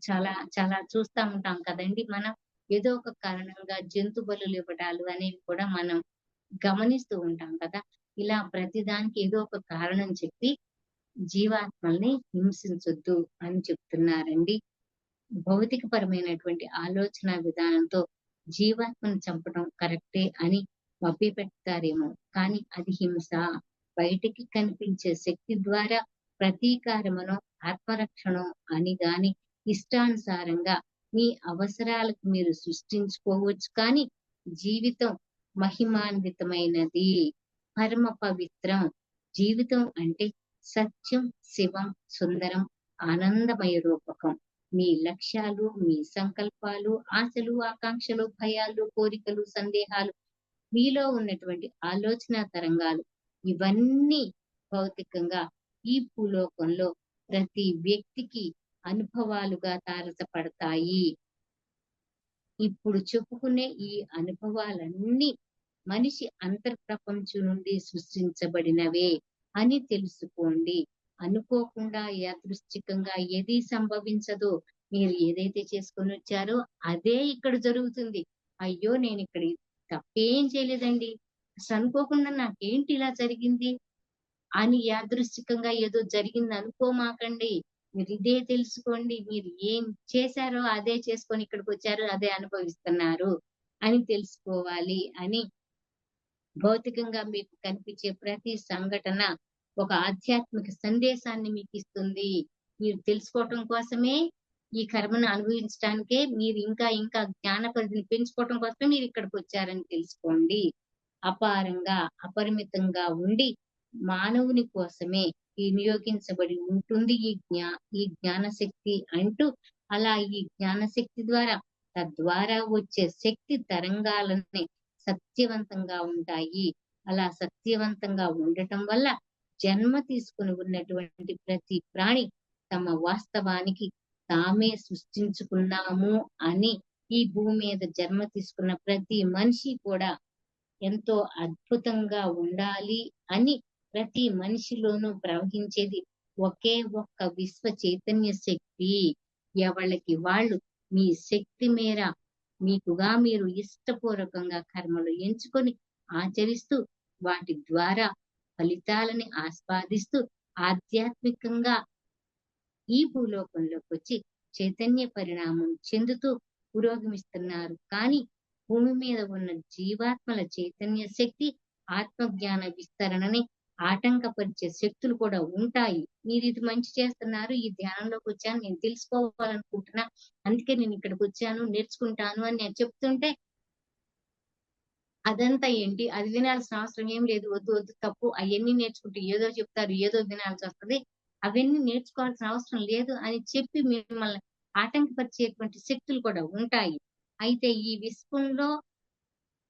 చాలా చాలా చూస్తా ఉంటాం కదండీ మనం. ఏదో ఒక కారణంగా జంతు బలులివ్వడాలు అనేవి కూడా మనం గమనిస్తూ ఉంటాం కదా! ఇలా ప్రతిదానికి ఏదో ఒక కారణం చెప్పి జీవాత్మల్ని హింసించొద్దు అని చెప్తున్నారండి. భౌతికపరమైనటువంటి ఆలోచన విధానంతో జీవాత్మను చంపడం కరెక్టే అని మభ్యపెడతారేమో, కానీ అది హింస. బయటికి కనిపించే శక్తి ద్వారా ప్రతీకారమనో, ఆత్మరక్షణో అని గాని ఇష్టానుసారంగా మీ అవసరాలకు మీరు సృష్టించుకోవచ్చు. కానీ జీవితం మహిమాన్వితమైనది. పరమ పవిత్రం. జీవితం అంటే సత్యం, శివం, సుందరం, ఆనందమయ రూపకం. మీ లక్ష్యాలు, మీ సంకల్పాలు, ఆశలు, ఆకాంక్షలు, భయాలు, కోరికలు, సందేహాలు, మీలో ఉన్నటువంటి ఆలోచన తరంగాలు ఇవన్నీ భౌతికంగా ఈ భూలోకంలో ప్రతి వ్యక్తికి అనుభవాలుగా తారసపడతాయి. ఇప్పుడు చెప్పుకునే ఈ అనుభవాలన్నీ మనిషి అంతర్ప్రపంచం నుండి సృష్టించబడినవే అని తెలుసుకోండి. అనుకోకుండా యాదృశ్చికంగా ఏది సంభవించదో, మీరు ఏదైతే చేసుకొని వచ్చారో అదే ఇక్కడ జరుగుతుంది. అయ్యో నేను ఇక్కడ తప్పేం చేయలేదండి, అసలు అనుకోకుండా నాకేంటి ఇలా జరిగింది అని యాదృశ్చికంగా ఏదో జరిగింది అనుకోమాకండి. మీరు ఇదే తెలుసుకోండి. మీరు ఏం చేశారో అదే చేసుకొని ఇక్కడికి వచ్చారు, అదే అనుభవిస్తున్నారు అని తెలుసుకోవాలి అని భౌతికంగా మీకు కనిపించే ప్రతి సంఘటన ఒక ఆధ్యాత్మిక సందేశాన్ని మీకు ఇస్తుంది. మీరు తెలుసుకోవటం కోసమే, ఈ కర్మను అనుభవించడానికే మీరు ఇంకా ఇంకా జ్ఞాన పరిధిని పెంచుకోవటం కోసమే మీరు ఇక్కడికి వచ్చారని తెలుసుకోండి. అపారంగా అపరిమితంగా ఉండి మానవుని కోసమే వినియోగించబడి ఉంటుంది ఈ జ్ఞాన శక్తి అంటూ, అలా ఈ జ్ఞాన శక్తి ద్వారా తద్వారా వచ్చే శక్తి తరంగాలన్నీ సత్యవంతంగా ఉంటాయి. అలా సత్యవంతంగా ఉండటం వల్ల జన్మ తీసుకుని ఉన్నటువంటి ప్రతి ప్రాణి తమ వాస్తవానికి తామే సృష్టించుకున్నాము అని, ఈ భూమి మీద జన్మ తీసుకున్న ప్రతి మనిషి కూడా ఎంతో అద్భుతంగా ఉండాలి అని ప్రతి మనిషిలోనూ ప్రవహించేది ఒకే ఒక్క విశ్వ చైతన్య శక్తి. ఎవళ్ళకి వాళ్ళు మీ శక్తి మేర మీకుగా మీరు ఇష్టపూర్వకంగా కర్మలు ఎంచుకొని ఆచరిస్తూ వాటి ద్వారా ఫలితాలని ఆస్వాదిస్తూ ఆధ్యాత్మికంగా ఈ భూలోకంలోకి వచ్చి చైతన్య పరిణామం చెందుతూ పురోగమిస్తున్నారు. కానీ భూమి మీద ఉన్న జీవాత్మల చైతన్య శక్తి ఆత్మజ్ఞాన విస్తరణని ఆటంకపరిచే శక్తులు కూడా ఉంటాయి. మీరు ఇది మంచి చేస్తున్నారు, ఈ ధ్యానంలోకి వచ్చాను, నేను తెలుసుకోవాలనుకుంటున్నా, అందుకే నేను ఇక్కడికి వచ్చాను, నేర్చుకుంటాను అని నేను చెప్తుంటే అదంతా ఏంటి, అది వినాల్సిన అవసరం ఏం లేదు, వద్దు వద్దు తప్పు, అవన్నీ నేర్చుకుంటూ ఏదో చెప్తారు, ఏదో వినాల్సి వస్తుంది, అవన్నీ నేర్చుకోవాల్సిన అవసరం లేదు అని చెప్పి మిమ్మల్ని ఆటంకపరిచేటువంటి శక్తులు కూడా ఉంటాయి. అయితే ఈ విశ్వంలో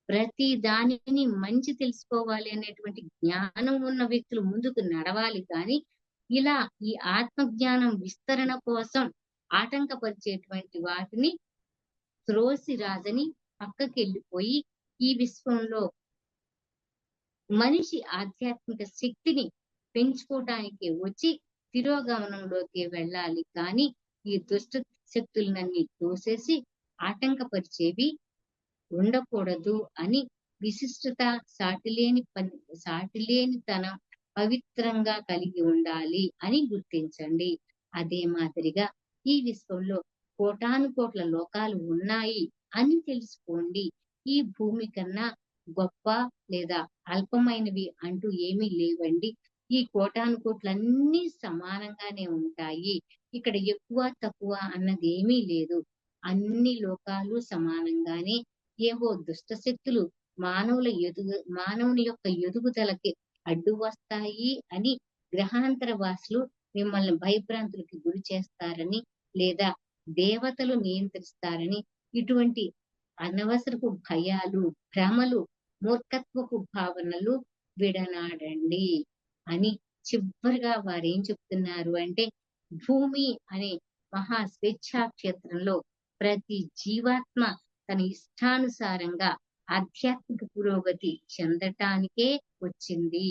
ప్రతి దానిని మంచి తెలుసుకోవాలి అనేటువంటి జ్ఞానం ఉన్న వ్యక్తులు ముందుకు నడవాలి కానీ, ఇలా ఈ ఆత్మ జ్ఞానం విస్తరణ కోసం ఆటంకపరిచేటువంటి వాటిని త్రోసి రాజని పక్కకి వెళ్ళిపోయి ఈ విశ్వంలో మనిషి ఆధ్యాత్మిక శక్తిని పెంచుకోవటానికి వచ్చి తిరోగమనంలోకి వెళ్ళాలి కానీ, ఈ దుష్ట శక్తులన్నీ తోసేసి ఆటంకపరిచేవి ఉండకూడదు అని విశిష్టత, సాటిలేని తనం పవిత్రంగా కలిగి ఉండాలి అని గుర్తించండి. అదే మాదిరిగా ఈ విశ్వంలో కోటాను కోట్ల లోకాలు ఉన్నాయి అని తెలుసుకోండి. ఈ భూమి కన్నా గొప్ప లేదా అల్పమైనవి అంటూ ఏమీ లేవండి. ఈ కోటాను కోట్లన్నీ సమానంగానే ఉంటాయి. ఇక్కడ ఎక్కువ తక్కువ అన్నది ఏమీ లేదు. అన్ని లోకాలు సమానంగానే ఏవో దుష్ట శక్తులు మానవుని యొక్క ఎదుగుదలకి అడ్డు వస్తాయి అని గ్రహాంతర వాసులు మిమ్మల్ని భయభ్రాంతులకి గురి చేస్తారని, లేదా దేవతలు నియంత్రిస్తారని, ఇటువంటి అనవసరపు భయాలు, భ్రమలు, మూర్ఖత్వపు భావనలు విడనాడండి అని చివరిగా వారు ఏం చెప్తున్నారు అంటే, భూమి అనే మహా స్వేచ్ఛా క్షేత్రంలో ప్రతి జీవాత్మ తన ఇష్టానుసారంగా ఆధ్యాత్మిక పురోగతి చెందటానికే వచ్చింది.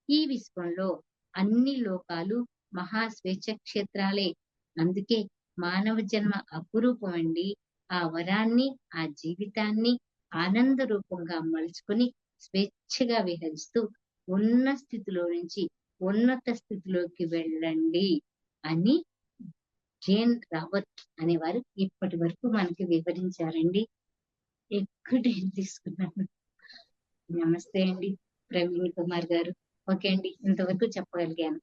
ఈ విశ్వంలో అన్ని లోకాలు మహా స్వేచ్ఛ క్షేత్రాలే. అందుకే మానవ జన్మ అపురూపం అండి. ఆ వరాన్ని, ఆ జీవితాన్ని ఆనంద రూపంగా మలుచుకొని స్వేచ్ఛగా విహరిస్తూ ఉన్న స్థితిలో నుంచి ఉన్నత స్థితిలోకి వెళ్ళండి అని జేన్ రాబర్ట్ అనేవారు ఇప్పటి వరకు మనకి వివరించారండి. ఎక్కువ టైం తీసుకున్నాను. నమస్తే అండి ప్రవీణ్ కుమార్ గారు. ఓకే అండి, ఇంతవరకు చెప్పగలిగాను.